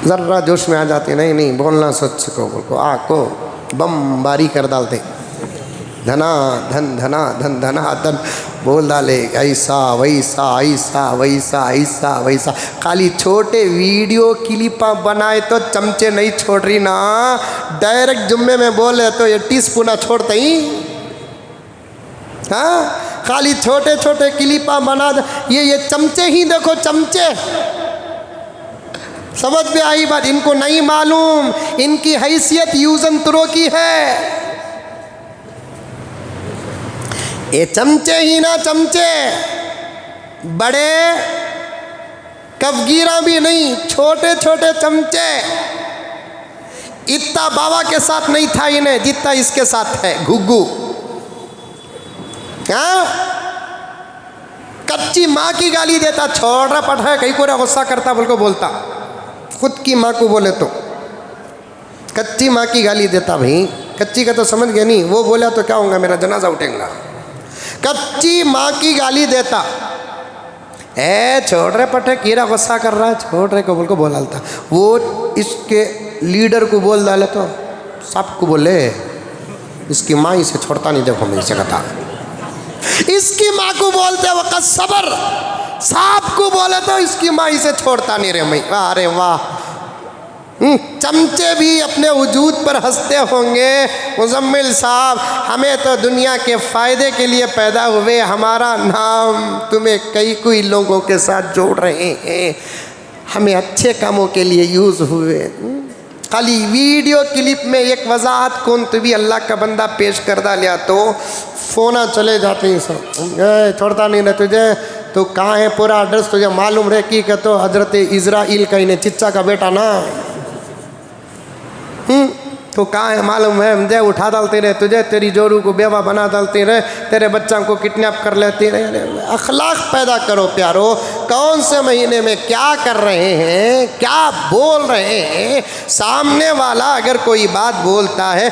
ذرہ جوش میں آ جاتے، نہیں بولنا سچ کو بول کو آ کو بم باری کر ڈالتے، دھنا دھن دھنا دھن دھنا دھن بول ڈالے، ایسا ویسا ایسا ویسا ایسا ویسا، خالی چھوٹے ویڈیو کلپ بنائے تو چمچے نہیں چھوڑ رہی نا، ڈائریکٹ جمعے میں بولے تو یہ ٹی سپونا چھوڑتے ہی، ہاں خالی چھوٹے چھوٹے کلپ بنا یہ چمچے ہی دیکھو چمچے، سمجھ میں آئی بات؟ ان کو نہیں معلوم ان کی حیثیت یوزن ترو کی ہے، یہ چمچے ہی نا چمچے، بڑے کفگیرہ بھی نہیں، چھوٹے چھوٹے چمچے، اتنا بابا کے ساتھ نہیں تھا انہیں جتنا اس کے ساتھ ہے گھگو، ہاں کچی ماں کی گالی دیتا، چھوڑ رہا پٹھا ہے کہیں کو رہا غصہ کرتا بول کو بولتا، خود کی ماں کو بولے تو کچی ماں کی گالی دیتا، بھائی کچی کا تو سمجھ گیا نہیں، وہ بولا تو کیا ہوگا میرا جنازہ اٹھیں گا، کچی ماں کی گالی دیتا، چھوڑ رہے پٹھے کیرا غصہ کر رہا ہے، چھوڑ رہے کو بول کو بولا تھا، وہ اس کے لیڈر کو بول ڈالے تو سب کو بولے اس کی ماں اسے چھوڑتا نہیں، دیکھو میں اسے کہتا، اس کی ماں کو بولتے وقت صبر، صاحب کو بولے تو اس کی ماں اسے چھوڑتا نہیں رہے، میں ارے واہ، چمچے بھی اپنے وجود پر ہنستے ہوں گے، مزمل صاحب ہمیں تو دنیا کے فائدے کے لیے پیدا ہوئے، ہمارا نام تمہیں کوئی لوگوں کے ساتھ جوڑ رہے ہیں، ہمیں اچھے کاموں کے لیے یوز ہوئے، خالی ویڈیو کلپ میں ایک وضاحت کون تو بھی اللہ کا بندہ پیش کردہ لیا تو فونا چلے جاتے ہیں سب، چھوڑتا نہیں رہے تجھے، تو کہاں ہے پورا ایڈریس تجھے معلوم رہے کی کہ تو حضرت اسرائیل کا انہیں چچا کا بیٹا نا، تو کہاں ہے معلوم ہے، مجھے اٹھا ڈالتے رہے تجھے، تیری جورو کو بیوہ بنا ڈالتے رہے، تیرے بچوں کو کڈنیپ کر لیتے رہے، اخلاق پیدا کرو پیارو، کون سے مہینے میں کیا کر رہے ہیں، کیا بول رہے ہیں، سامنے والا اگر کوئی بات بولتا ہے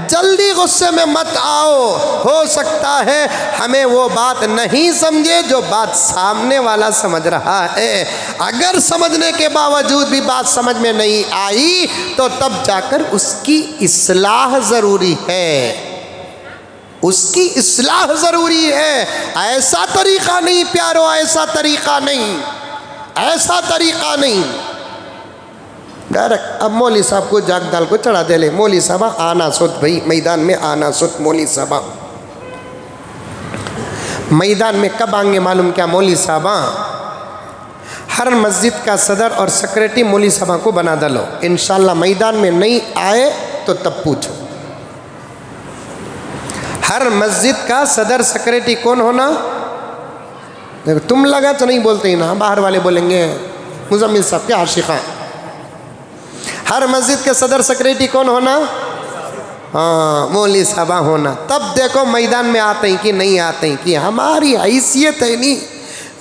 جلدی غصے میں مت آؤ، ہو سکتا ہے ہمیں وہ بات نہیں سمجھے جو بات سامنے والا سمجھ رہا ہے، اگر سمجھنے کے باوجود بھی بات سمجھ میں نہیں آئی تو تب جا کر اس کی اصلاح ضروری ہے، اس کی اصلاح ضروری ہے، ایسا طریقہ نہیں پیارو، ایسا طریقہ نہیں، ایسا طریقہ نہیں، ڈائریکٹ اب مولوی صاحب کو جاگ ڈال کو چڑھا دے لے، مولوی صاحبہ آنا سوت، بھائی میدان میں آنا سوت، مولوی صاحبہ میدان میں کب آئیں گے معلوم کیا؟ مولوی صاحبہ ہر مسجد کا صدر اور سیکریٹری مولوی صاحبہ کو بنا ڈالو، انشاءاللہ میدان میں نہیں آئے تو تب پوچھو، ہر مسجد کا صدر سیکریٹری کون ہونا؟ دیکھو تم لگا تو نہیں بولتے ہی نا، باہر والے بولیں گے مزمل صاحب کے عاشقاں، ہر مسجد کے صدر سیکریٹری کون ہونا؟ ہاں مولوی صاحبہ ہونا، تب دیکھو میدان میں آتے ہیں کہ نہیں آتے ہیں، کہ ہماری حیثیت ہے نہیں،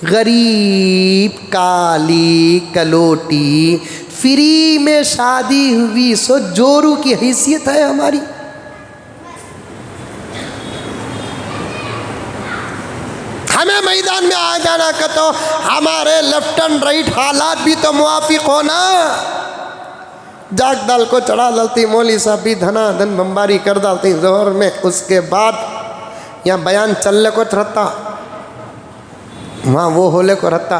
غریب کالی کلوٹی فری میں شادی ہوئی سو جورو کی حیثیت ہے ہماری، ہمیں میدان میں آ جانا کہ تو ہمارے لیفٹ اینڈ رائٹ حالات بھی تو موافق ہونا، جاگ ڈال کو چڑھا ڈالتی، مولوی صاحب بھی دھنا دھن بمباری کر ڈالتی ظہر میں، اس کے بعد یہاں بیان چلنے کو رہتا، وہاں وہ ہولے کو رہتا،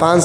5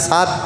7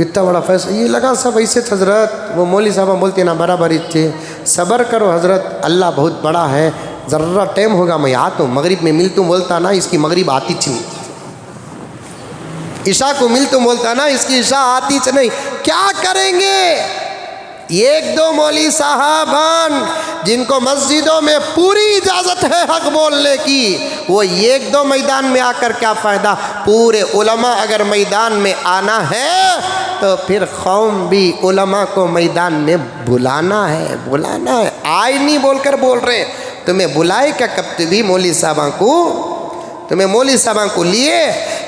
اتنا بڑا فیصلہ یہ لگا سب ایسے تھے حضرت. وہ مولوی صاحبہ بولتے نا برابر تھے. صبر کرو حضرت, اللہ بہت بڑا ہے, ذرا ٹائم ہوگا میں آتا ہوں, مغرب میں ملتا ہوں. بولتا نا اس کی مغرب آتی چھ نہیں, عشاء کو ملتا ہوں. بولتا نا اس کی عشاء آتی چھ نہیں. کیا کریں گے؟ ایک دو مولوی صاحبان جن کو مسجدوں میں پوری اجازت ہے حق بولنے کی, وہ ایک دو میدان میں آ کر کیا فائدہ؟ پورے علماء اگر میدان میں آنا ہے تو پھر قوم بھی علماء کو میدان میں بلانا ہے. آئے نہیں بول کر بول رہے. تمہیں بلائے کیا کبھی مولوی صاحبان کو؟ تمہیں مولوی صاحبان کو لیے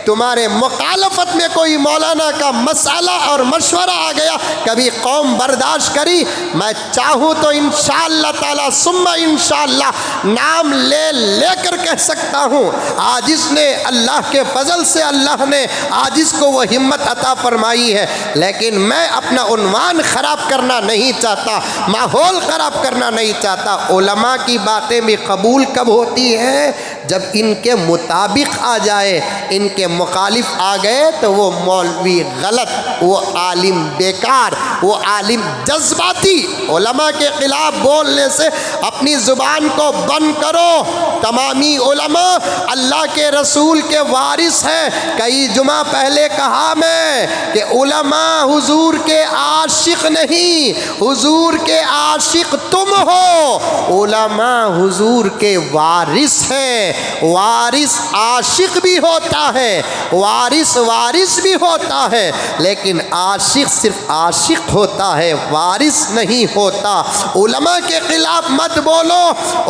تمہارے مخالفت میں کوئی مولانا کا مسئلہ اور مشورہ آ گیا, کبھی قوم برداشت کری؟ میں چاہوں تو انشاءاللہ تعالی ثم انشاءاللہ نام لے کر کہہ سکتا ہوں, آج اس نے اللہ کے فضل سے اللہ نے آج اس کو وہ ہمت عطا فرمائی ہے. لیکن میں اپنا عنوان خراب کرنا نہیں چاہتا, ماحول خراب کرنا نہیں چاہتا. علماء کی باتیں بھی قبول کب ہوتی ہیں؟ جب ان کے مطابق آ جائے. ان کے مخالف آ گئے تو وہ مولوی غلط, وہ عالم بیکار, وہ عالم جذباتی. علماء کے خلاف بولنے سے اپنی زبان کو بند کرو. تمامی علماء اللہ کے رسول کے وارث ہیں. کئی جمعہ پہلے کہا میں کہ علماء حضور کے عاشق نہیں, حضور کے عاشق تم ہو. علماء حضور کے وارث ہیں. وارث عاشق بھی ہوتا ہے, وارث بھی ہوتا ہے, لیکن عاشق صرف عاشق ہوتا ہے, وارث نہیں ہوتا. علماء کے خلاف مت بولو.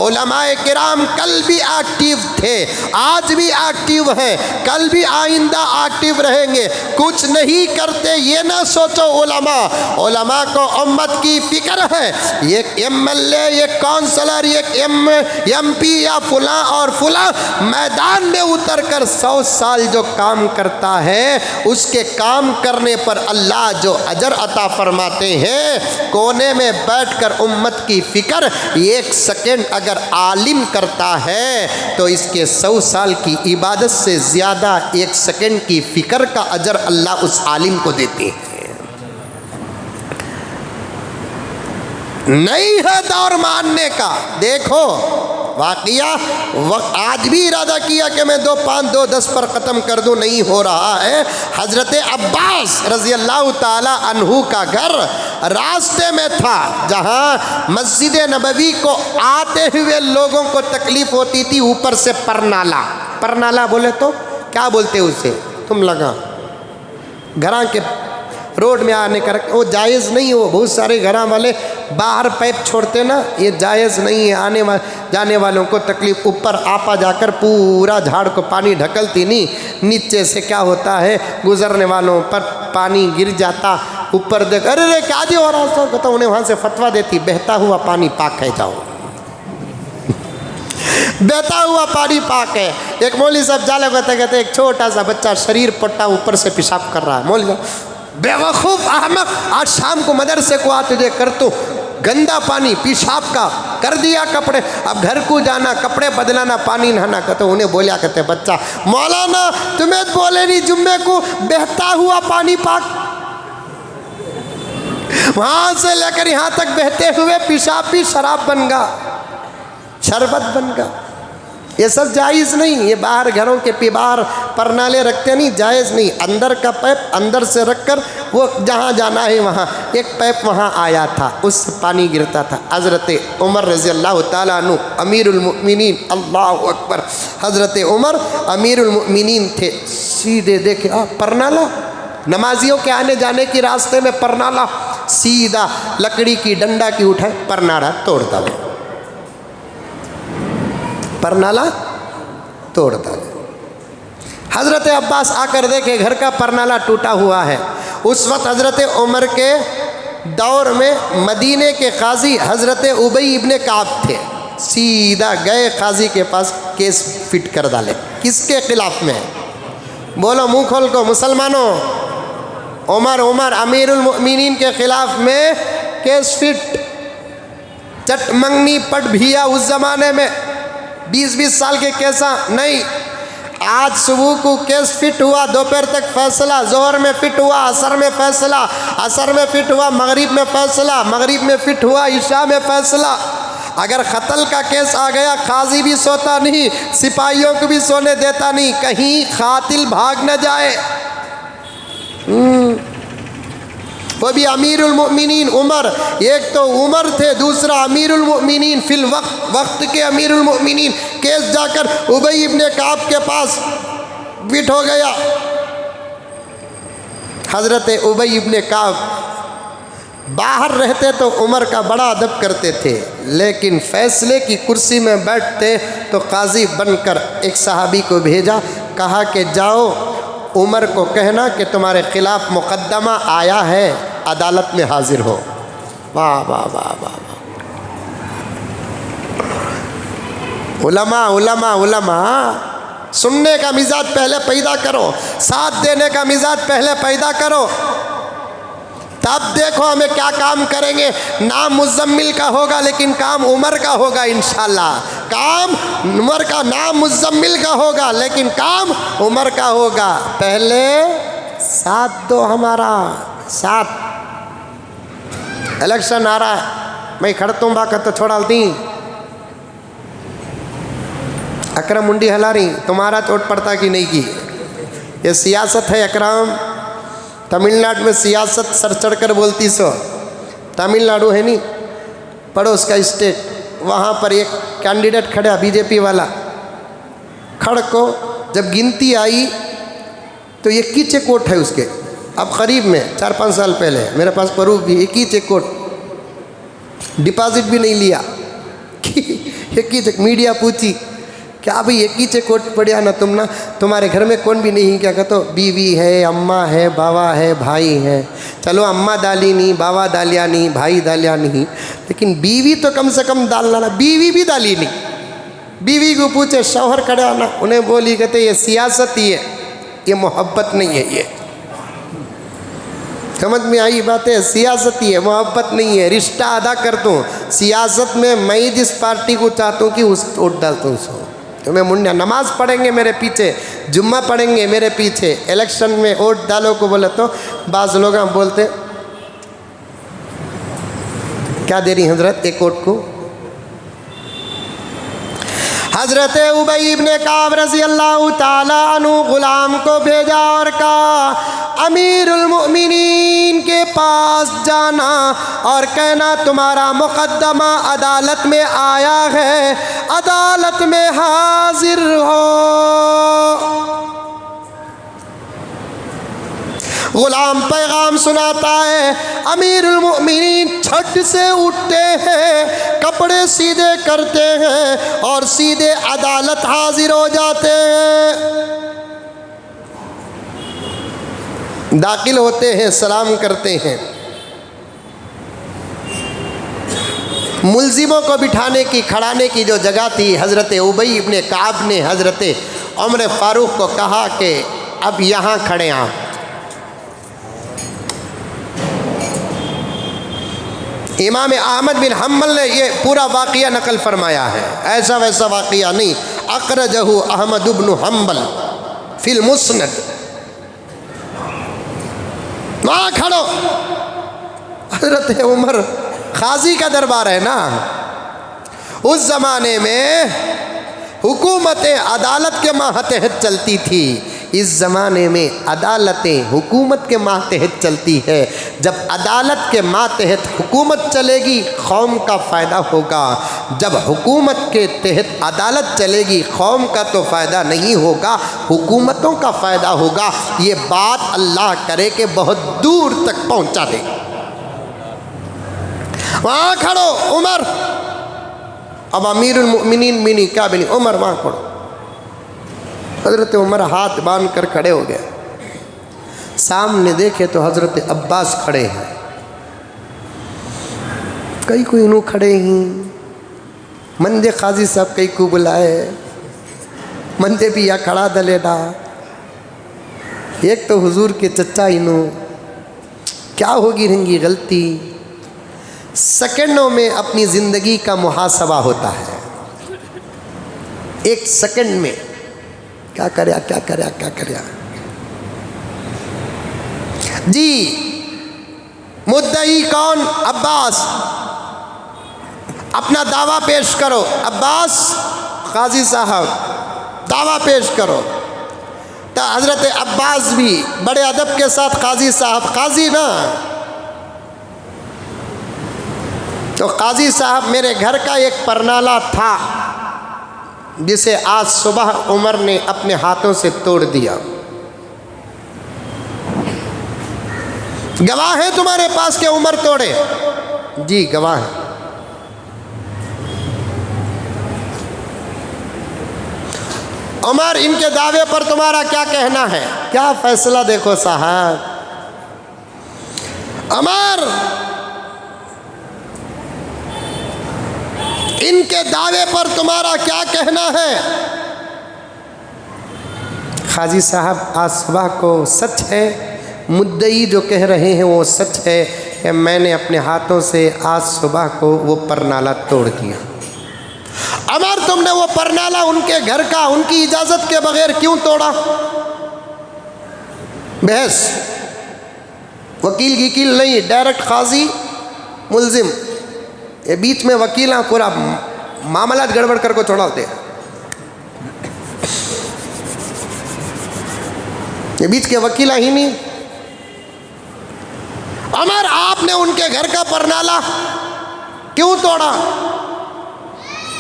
علماء کرام کل بھی ایکٹیو تھے, آج بھی ایکٹیو ہیں, کل بھی آئندہ ایکٹیو رہیں گے. کچھ نہیں کرتے یہ نہ سوچو. علماء کو امت کی فکر ہے. ایک ایم ایل اے, ایک کونسلر, ایک ایم پی یا فلاں اور فلاں میدان میں اتر کر 100 سال جو کام کرتا ہے, اس کے کام کرنے پر اللہ جو اجر عطا فرماتے ہیں, کونے میں بیٹھ کر امت کی فکر 1 سیکنڈ اگر عالم کرتا ہے تو اس کے 100 سال کی عبادت سے زیادہ 1 سیکنڈ کی فکر کا اجر اللہ اس عالم کو دیتے ہیں. نہیں ہے دور ماننے کا. دیکھو واقعہ آج بھی ارادہ کیا کہ میں 2-5-2-10 پر ختم کر دوں, نہیں ہو رہا ہے. حضرت عباس رضی اللہ تعالی عنہ کا گھر راستے میں تھا جہاں مسجد نبوی کو آتے ہوئے لوگوں کو تکلیف ہوتی تھی. اوپر سے پرنالا بولے تو کیا بولتے اسے تم لگا, گھراں کے روڈ میں آنے کا وہ جائز نہیں ہے. وہ بہت سارے گھراں والے باہر پیپ چھوڑتے نا, یہ جائز نہیں ہے. آنے جانے والوں کو تکلیف. اوپر آپا جا کر پورا جھاڑ کو پانی ڈھکلتی نہیں, نیچے سے کیا ہوتا ہے گزرنے والوں پر پانی گر جاتا. اوپر دیکھ ارے کیا جی ہو رہا ہے, کہتا انہیں وہاں سے فتویٰ دیتی بہتا ہوا پانی پاک ہے, جاؤ بہتا ہوا پانی پاک ہے. ایک مولوی صاحب جالے کہتے ایک چھوٹا سا بچہ شریر پٹا اوپر سے پیشاب کر رہا ہے. مولوی صاحب بے وقوف احمق, آج شام کو مدرسے کو آتے دے کر تو گندا پانی پیشاب کا کر دیا کپڑے, اب گھر کو جانا کپڑے بدلانا پانی نہانا. کہتے انہیں بولیا کرتے بچہ مولانا تمہیں بولے نہیں جمعے کو بہتا ہوا پانی پاک, وہاں سے لے کر یہاں تک بہتے ہوئے پیشاب بھی شراب بن گا, شربت بن گا. یہ سب جائز نہیں. یہ باہر گھروں کے باہر پرنالے رکھتے نہیں, جائز نہیں. اندر کا پیپ اندر سے رکھ کر وہ جہاں جانا ہے وہاں. ایک پیپ وہاں آیا تھا, اس سے پانی گرتا تھا. حضرت عمر رضی اللہ تعالیٰ عنہ امیر المؤمنین, اللہ اکبر, حضرت عمر امیر المؤمنین تھے. سیدھے دیکھے پرنالا, نمازیوں کے آنے جانے کی راستے میں پرنالا, سیدھا لکڑی کی ڈنڈا کی اٹھائے پرنالا توڑ ڈالے, پرنالا توڑ ڈالے. حضرت عباس آ کر دیکھے گھر کا پرنالا ٹوٹا ہوا ہے. اس وقت حضرت عمر کے دور میں مدینے کے قاضی حضرت ابی ابن کعب تھے. سیدھا گئے قاضی کے پاس, کیس فٹ کر ڈالے. کس کے خلاف میں؟ بولو منہ کھول کو مسلمانوں. عمر امیر المؤمنین کے خلاف میں کیس فٹ. چٹ منگنی پٹ بھیا اس زمانے میں 20 سال کے کیسا نہیں. آج صبح کو کیس فٹ ہوا، دوپہر تک فیصلہ، ظہر میں فٹ ہوا، عصر میں فیصلہ، عصر میں فٹ ہوا، مغرب میں فیصلہ، مغرب میں فٹ ہوا، عشاء میں فیصلہ۔ اگر قتل کا کیس آ گیا، قاضی بھی سوتا نہیں، سپاہیوں کو بھی سونے دیتا نہیں، کہیں قاتل بھاگ نہ جائے۔ وہ بھی امیر المؤمنین عمر، ایک تو عمر تھے، دوسرا امیر المؤمنین فی الوقت، وقت کے امیر المؤمنین۔ کیس جا کر ابی ابن کعب کے پاس فٹ ہو گیا۔ حضرت ابی ابن کعب باہر رہتے تو عمر کا بڑا ادب کرتے تھے، لیکن فیصلے کی کرسی میں بیٹھتے تو قاضی بن کر ایک صحابی کو بھیجا، کہا کہ جاؤ عمر کو کہنا کہ تمہارے خلاف مقدمہ آیا ہے، عدالت میں حاضر ہو۔ واہ واہ واہ واہ واہ۔ علماء علماء علماء، سننے کا مزاج پہلے پیدا کرو، ساتھ دینے کا مزاج پہلے پیدا کرو، تب دیکھو ہمیں کیا کام کریں گے۔ نام مزمل کا ہوگا لیکن کام عمر کا ہوگا انشاءاللہ۔ کام عمر کا، نام مزمل کا ہوگا لیکن کام عمر کا ہوگا۔ پہلے ساتھ دو ہمارا، ساتھ۔ الیکشن آ رہا ہے، میں کھڑتا ہوں باقی تو چھوڑا دی، اکرم منڈی ہلا رہی، تمہارا چوٹ پڑتا کہ نہیں کی؟ یہ سیاست ہے اکرم۔ تمل ناڈو میں سیاست سر چڑھ کر بولتی سو، تمل ناڈو ہے نہیں پڑوس کا اسٹیٹ، وہاں پر ایک کینڈیڈیٹ کھڑا بی جے پی والا، کھڑ کو جب گنتی آئی تو یہ کی چیک کوٹ ہے اس کے، اب قریب میں 4-5 سال پہلے میرے پاس پروف بھی، ایک ہی چیک کوٹ، ڈپازٹ بھی نہیں لیا، ایک ہی چیک۔ میڈیا پوچھی کیا بھئی ایک ہی چیک کوٹ پڑیا نا تم نا، تمہارے گھر میں کون بھی نہیں؟ کیا کہتا بیوی ہے، اماں ہے، باوا ہے، بھائی ہے۔ چلو اماں دالی نہیں، باوا دالیا نہیں، بھائی دالیا نہیں، لیکن بیوی تو کم سے کم ڈالنا نا، بیوی بھی ڈالی نہیں۔ بیوی کو پوچھے شوہر کھڑا نا، انہیں بولی کہتے یہ سیاست ہی ہے، یہ محبت نہیں ہے۔ یہ سمجھ میں آئی بات ہے؟ سیاست ہی ہے، محبت نہیں ہے، رشتہ ادا کرتا ہوں۔ سیاست میں میں جس پارٹی کو چاہتا ہوں کہ اس ووٹ ڈالتا ہوں سو تمہیں منڈیا، نماز پڑھیں گے میرے پیچھے، جمعہ پڑھیں گے میرے پیچھے، الیکشن میں ووٹ ڈالو کو بولے تو بعض لوگ بولتے کیا دے رہی حضرت ایک ووٹ کو؟ حضرت ابی ابن کعب رضی اللہ تعالیٰ عنہ غلام کو بھیجا اور کہا امیر المؤمنین کے پاس جانا اور کہنا تمہارا مقدمہ عدالت میں آیا ہے، عدالت میں حاضر ہو۔ غلام پیغام سناتا ہے، امیر المؤمنین چھٹ سے اٹھتے ہیں، کپڑے سیدھے کرتے ہیں اور سیدھے عدالت حاضر ہو جاتے ہیں۔ داخل ہوتے ہیں، سلام کرتے ہیں۔ ملزموں کو بٹھانے کی، کھڑانے کی جو جگہ تھی، حضرت ابی ابن کعب نے حضرت عمر فاروق کو کہا کہ اب یہاں کھڑے آپ۔ امام احمد بن حنبل نے یہ پورا واقعہ نقل فرمایا ہے، ایسا ویسا واقعہ نہیں، اخرجہ احمد بن حنبل فی المسند۔ وہاں کھڑو، حضرت عمر، قاضی کا دربار ہے نا، اس زمانے میں حکومت عدالت کے ماتحت چلتی تھی، اس زمانے میں عدالتیں حکومت کے ماتحت چلتی ہے۔ جب عدالت کے ماتحت حکومت چلے گی قوم کا فائدہ ہوگا، جب حکومت کے تحت عدالت چلے گی قوم کا تو فائدہ نہیں ہوگا، حکومتوں کا فائدہ ہوگا۔ یہ بات اللہ کرے کہ بہت دور تک پہنچا دے۔ وہاں کھڑو عمر، اب امیر المؤمنین بھی نہیں، کیا بھی نہیں، عمر وہاں کھڑو۔ حضرت عمر ہاتھ باندھ کر کھڑے ہو گئے، سامنے دیکھے تو حضرت عباس کھڑے ہیں، کئی کوئی انہوں کھڑے ہیں، مندے قاضی صاحب کئی کو بلائے، مندے بھی یا کھڑا دلے ڈا، ایک تو حضور کے چچا انہوں، کیا ہوگی رنگی غلطی؟ سیکنڈوں میں اپنی زندگی کا محاسبہ ہوتا ہے، ایک سیکنڈ میں کیا کریا جی مدعی کون؟ عباس، اپنا دعویٰ پیش کرو۔ عباس قاضی صاحب دعویٰ پیش کرو۔ تو حضرت عباس بھی بڑے ادب کے ساتھ قاضی صاحب، قاضی نا، تو قاضی صاحب میرے گھر کا ایک پرنالہ تھا جسے آج صبح عمر نے اپنے ہاتھوں سے توڑ دیا۔ گواہ ہے تمہارے پاس کہ عمر توڑے؟ جی گواہ ہے۔ عمر ان کے دعوے پر تمہارا کیا کہنا ہے؟ کیا فیصلہ دیکھو صاحب، عمر ان کے دعوے پر تمہارا کیا کہنا ہے؟ قاضی صاحب آج صبح کو سچ ہے، مدعی جو کہہ رہے ہیں وہ سچ ہے کہ میں نے اپنے ہاتھوں سے آج صبح کو وہ پرنالہ توڑ دیا۔ عمر تم نے وہ پرنالہ ان کے گھر کا ان کی اجازت کے بغیر کیوں توڑا؟ بحث، وکیل نہیں، ڈائریکٹ قاضی ملزم، یہ بیچ میں وکیلاں پورا معاملات گڑبڑ کر کو چھوڑاتے ہیں، یہ بیچ کے وکیلاں ہی نہیں۔ عمر آپ نے ان کے گھر کا پرنالہ کیوں توڑا؟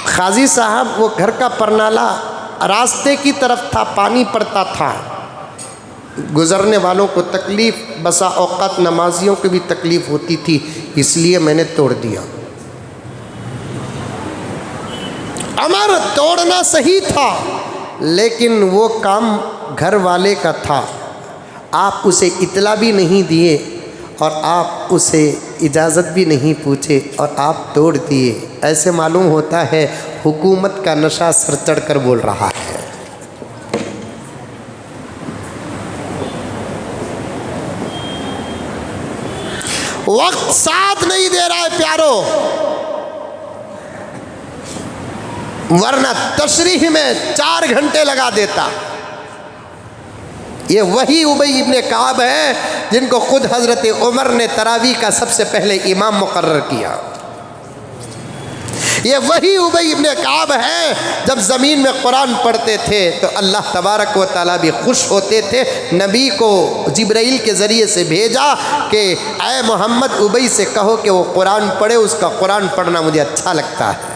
قاضی صاحب وہ گھر کا پرنالہ راستے کی طرف تھا، پانی پڑتا تھا، گزرنے والوں کو تکلیف، بسا اوقات نمازیوں کو بھی تکلیف ہوتی تھی، اس لیے میں نے توڑ دیا۔ عمر توڑنا صحیح تھا لیکن وہ کام گھر والے کا تھا، آپ اسے اطلاع بھی نہیں دیے اور آپ اسے اجازت بھی نہیں پوچھے اور آپ توڑ دیے، ایسے معلوم ہوتا ہے حکومت کا نشہ سر چڑھ کر بول رہا ہے۔ وقت ساتھ نہیں دے رہا ہے پیارو، ورنہ تشریح میں 4 گھنٹے لگا دیتا۔ یہ وہی ابی ابن کعب ہے جن کو خود حضرت عمر نے تراویح کا سب سے پہلے امام مقرر کیا۔ یہ وہی ابی ابن کعب ہے جب زمین میں قرآن پڑھتے تھے تو اللہ تبارک و تعالیٰ بھی خوش ہوتے تھے، نبی کو جبرائیل کے ذریعے سے بھیجا کہ اے محمد ابی سے کہو کہ وہ قرآن پڑھے، اس کا قرآن پڑھنا مجھے اچھا لگتا ہے۔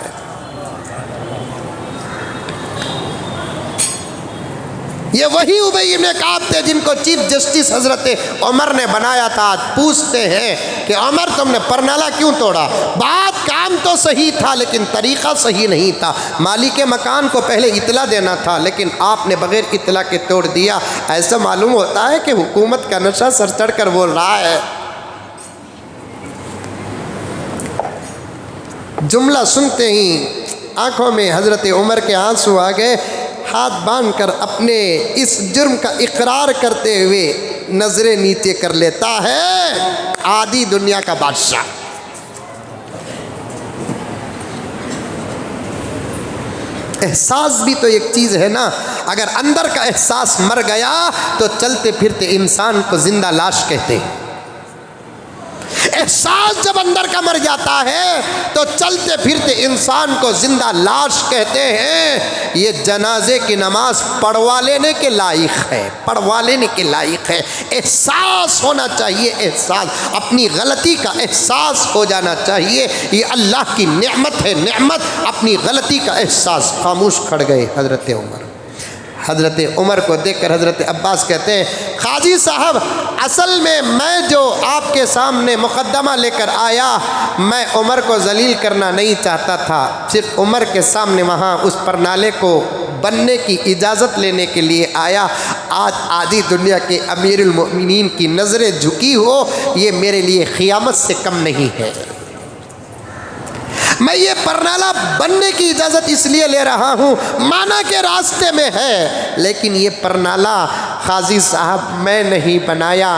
یہ وہی ابی ابن کعب تھے جن کو چیف جسٹس حضرت عمر نے بنایا تھا۔ آج پوچھتے ہیں کہ عمر تم نے پرنالہ کیوں توڑا؟ بات کام تو صحیح تھا لیکن طریقہ صحیح نہیں تھا، مالک مکان کو پہلے اطلاع دینا تھا لیکن آپ نے بغیر اطلاع کے توڑ دیا، ایسا معلوم ہوتا ہے کہ حکومت کا نشہ سر چڑھ کر بول رہا ہے۔ جملہ سنتے ہی آنکھوں میں حضرت عمر کے آنسو آ گئے، ہاتھ باندھ کر اپنے اس جرم کا اقرار کرتے ہوئے نظریں نیچے کر لیتا ہے آدھی دنیا کا بادشاہ۔ احساس بھی تو ایک چیز ہے نا، اگر اندر کا احساس مر گیا تو چلتے پھرتے انسان کو زندہ لاش کہتے ہیں۔ احساس جب اندر کا مر جاتا ہے تو چلتے پھرتے انسان کو زندہ لاش کہتے ہیں۔ یہ جنازے کی نماز پڑھوا لینے کے لائق ہے، پڑھوا لینے کے لائق ہے۔ احساس ہونا چاہیے، احساس، اپنی غلطی کا احساس ہو جانا چاہیے، یہ اللہ کی نعمت ہے، نعمت۔ اپنی غلطی کا احساس، خاموش کھڑ گئے حضرت عمر۔ حضرت عمر کو دیکھ کر حضرت عباس کہتے ہیں قاضی صاحب اصل میں جو آپ کے سامنے مقدمہ لے کر آیا، میں عمر کو ذلیل کرنا نہیں چاہتا تھا، صرف عمر کے سامنے وہاں اس پرنالے کو بننے کی اجازت لینے کے لیے آیا۔ آج آدھی دنیا کے امیر المؤمنین کی نظریں جھکی ہو، یہ میرے لیے قیامت سے کم نہیں ہے۔ میں یہ پرنالہ بننے کی اجازت اس لیے لے رہا ہوں، مانا کہ راستے میں ہے، لیکن یہ پرنالہ قاضی صاحب میں نہیں بنایا،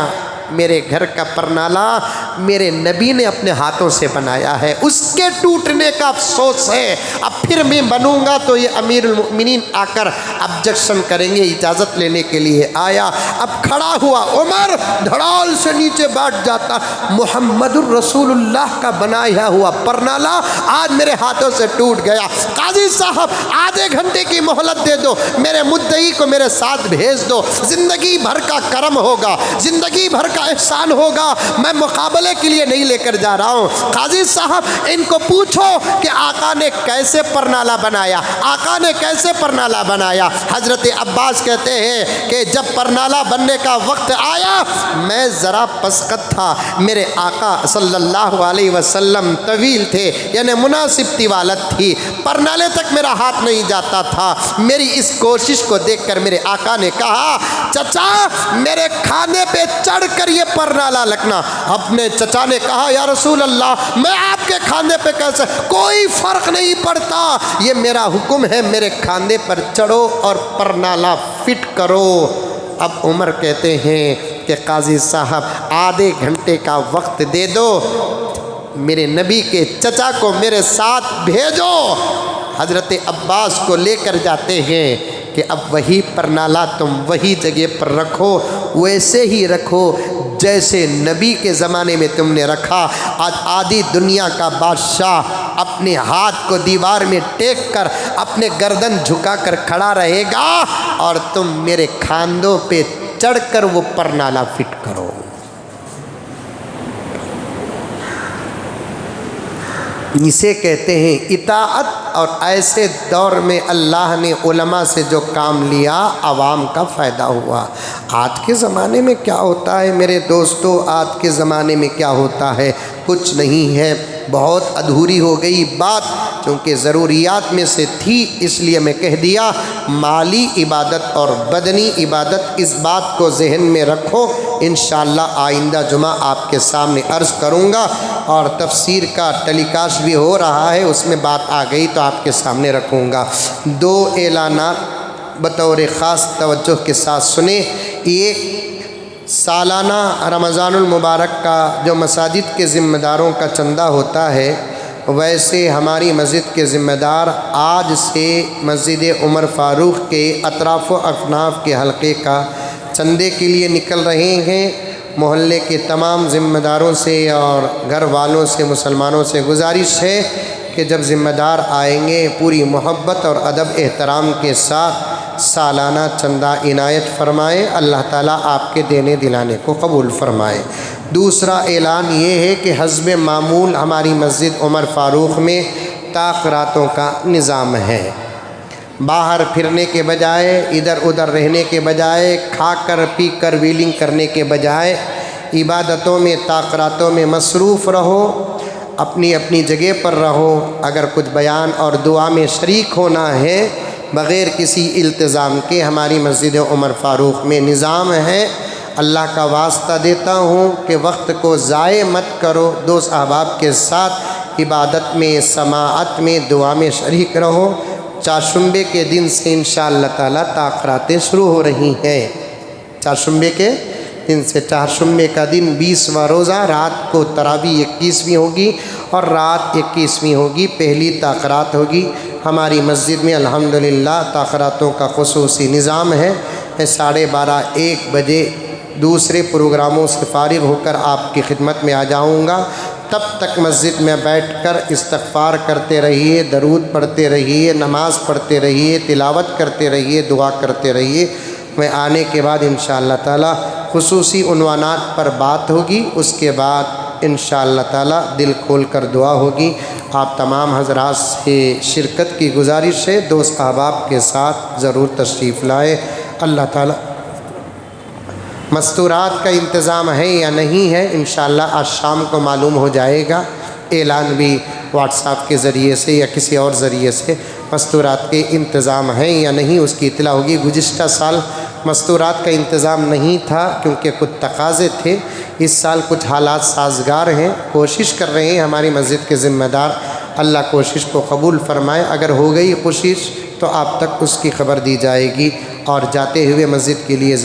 میرے گھر کا پرنالہ میرے نبی نے اپنے ہاتھوں سے بنایا ہے، اس کے ٹوٹنے کا افسوس ہے۔ اب پھر میں بنوں گا تو یہ امیر المؤمنین آ کر آبجیکشن کریں گے، اجازت لینے کے لیے آیا۔ اب کھڑا ہوا، عمر دھڑال سے نیچے بیٹھ جاتا، محمد الرسول اللہ کا بنایا ہوا پرنالہ آج میرے ہاتھوں سے ٹوٹ گیا، قاضی صاحب آدھے گھنٹے کی مہلت دے دو، میرے مدعی کو میرے ساتھ بھیج دو، زندگی بھر کا کرم ہوگا، زندگی بھر کا احسان ہوگا، میں مقابلے کے لیے نہیں لے کر جا رہا ہوں۔ قاضی صاحب ان کو پوچھو کہ آقا نے کیسے پرنالہ بنایا، آقا نے کیسے پرنالہ بنایا؟ حضرت عباس کہتے ہیں کہ جب پرنالہ بننے کا وقت آیا میں ذرا پسکت تھا، میرے آقا صلی اللہ علیہ وسلم طویل تھے، یعنی مناسب طوالت تھی، پرنالے تک میرا ہاتھ نہیں جاتا تھا۔ میری اس کوشش کو دیکھ کر میرے آقا نے کہا چچا میرے کھانے پہ چڑھ کر یہ پرنالہ لگنا۔ اپنے چچا نے کہا یا رسول اللہ میں آپ کے کھانے پہ کیسے؟ کوئی فرق نہیں پڑتا، یہ میرا حکم ہے، میرے کھانے پر چڑھو اور پرنالہ فٹ کرو۔ اب عمر کہتے ہیں کہ قاضی صاحب آدھے گھنٹے کا وقت دے دو، میرے نبی کے چچا کو میرے ساتھ بھیجو۔ حضرت عباس کو لے کر جاتے ہیں کہ اب وہی پرنالہ تم وہی جگہ پر رکھو، ویسے ہی رکھو جیسے نبی کے زمانے میں تم نے رکھا۔ آج آدھی دنیا کا بادشاہ اپنے ہاتھ کو دیوار میں ٹیک کر اپنے گردن جھکا کر کھڑا رہے گا اور تم میرے کھاندوں پہ چڑھ کر وہ پرنالہ فٹ کرو۔ اسے کہتے ہیں اطاعت۔ اور ایسے دور میں اللہ نے علماء سے جو کام لیا عوام کا فائدہ ہوا۔ آج کے زمانے میں کیا ہوتا ہے میرے دوستو، آج کے زمانے میں کیا ہوتا ہے؟ کچھ نہیں ہے، بہت ادھوری ہو گئی بات، چونکہ ضروریات میں سے تھی اس لیے میں کہہ دیا۔ مالی عبادت اور بدنی عبادت، اس بات کو ذہن میں رکھو، انشاءاللہ آئندہ جمعہ آپ کے سامنے عرض کروں گا، اور تفسیر کا ٹیلی کاسٹ بھی ہو رہا ہے، اس میں بات آ گئی تو آپ کے سامنے رکھوں گا۔ دو اعلانات بطور خاص توجہ کے ساتھ سنیں۔ ایک سالانہ رمضان المبارک کا جو مساجد کے ذمہ داروں کا چندہ ہوتا ہے، ویسے ہماری مسجد کے ذمہ دار آج سے مسجد عمر فاروق کے اطراف و اکناف کے حلقے کا چندے کے لیے نکل رہے ہیں۔ محلے کے تمام ذمہ داروں سے اور گھر والوں سے، مسلمانوں سے گزارش ہے کہ جب ذمہ دار آئیں گے پوری محبت اور ادب احترام کے ساتھ سالانہ چندہ عنایت فرمائیں۔ اللہ تعالیٰ آپ کے دینے دلانے کو قبول فرمائے۔ دوسرا اعلان یہ ہے کہ حسب معمول ہماری مسجد عمر فاروق میں تاخیراتوں کا نظام ہے۔ باہر پھرنے کے بجائے، ادھر ادھر رہنے کے بجائے، کھا کر پی کر ویلنگ کرنے کے بجائے عبادتوں میں تاخیراتوں میں مصروف رہو، اپنی اپنی جگہ پر رہو۔ اگر کچھ بیان اور دعا میں شریک ہونا ہے بغیر کسی التزام کے، ہماری مسجد عمر فاروق میں نظام ہے۔ اللہ کا واسطہ دیتا ہوں کہ وقت کو ضائع مت کرو، دوست احباب کے ساتھ عبادت میں، سماعت میں، دعا میں شریک رہو۔ چاشمبے کے دن سے انشاءاللہ تعالیٰ تاخیراتیں شروع ہو رہی ہیں۔ چاشمبے کے دن سے، چاشمبے کا دن 20واں روزہ، رات کو تراویح 21ویں ہوگی اور رات 21ویں ہوگی، پہلی تاخیرات ہوگی۔ ہماری مسجد میں الحمدللہ تاخیراتوں کا خصوصی نظام ہے۔ میں 12:30 1 بجے دوسرے پروگراموں سے فارغ ہو کر آپ کی خدمت میں آ جاؤں گا۔ تب تک مسجد میں بیٹھ کر استغفار کرتے رہیے، درود پڑھتے رہیے، نماز پڑھتے رہیے، تلاوت کرتے رہیے، دعا کرتے رہیے۔ میں آنے کے بعد انشاءاللہ تعالیٰ خصوصی عنوانات پر بات ہوگی، اس کے بعد انشاءاللہ تعالیٰ دل کھول کر دعا ہوگی۔ آپ تمام حضرات سے شرکت کی گزارش ہے، دوست احباب کے ساتھ ضرور تشریف لائے۔ اللہ تعالیٰ مستورات کا انتظام ہے یا نہیں ہے انشاءاللہ آج شام کو معلوم ہو جائے گا۔ اعلان بھی واٹس ایپ کے ذریعے سے یا کسی اور ذریعے سے مستورات کے انتظام ہیں یا نہیں اس کی اطلاع ہوگی۔ گزشتہ سال مستورات کا انتظام نہیں تھا کیونکہ کچھ تقاضے تھے، اس سال کچھ حالات سازگار ہیں، کوشش کر رہے ہیں ہماری مسجد کے ذمہ دار۔ اللہ کوشش کو قبول فرمائے۔ اگر ہو گئی کوشش تو آپ تک اس کی خبر دی جائے گی، اور جاتے ہوئے مسجد کے لیے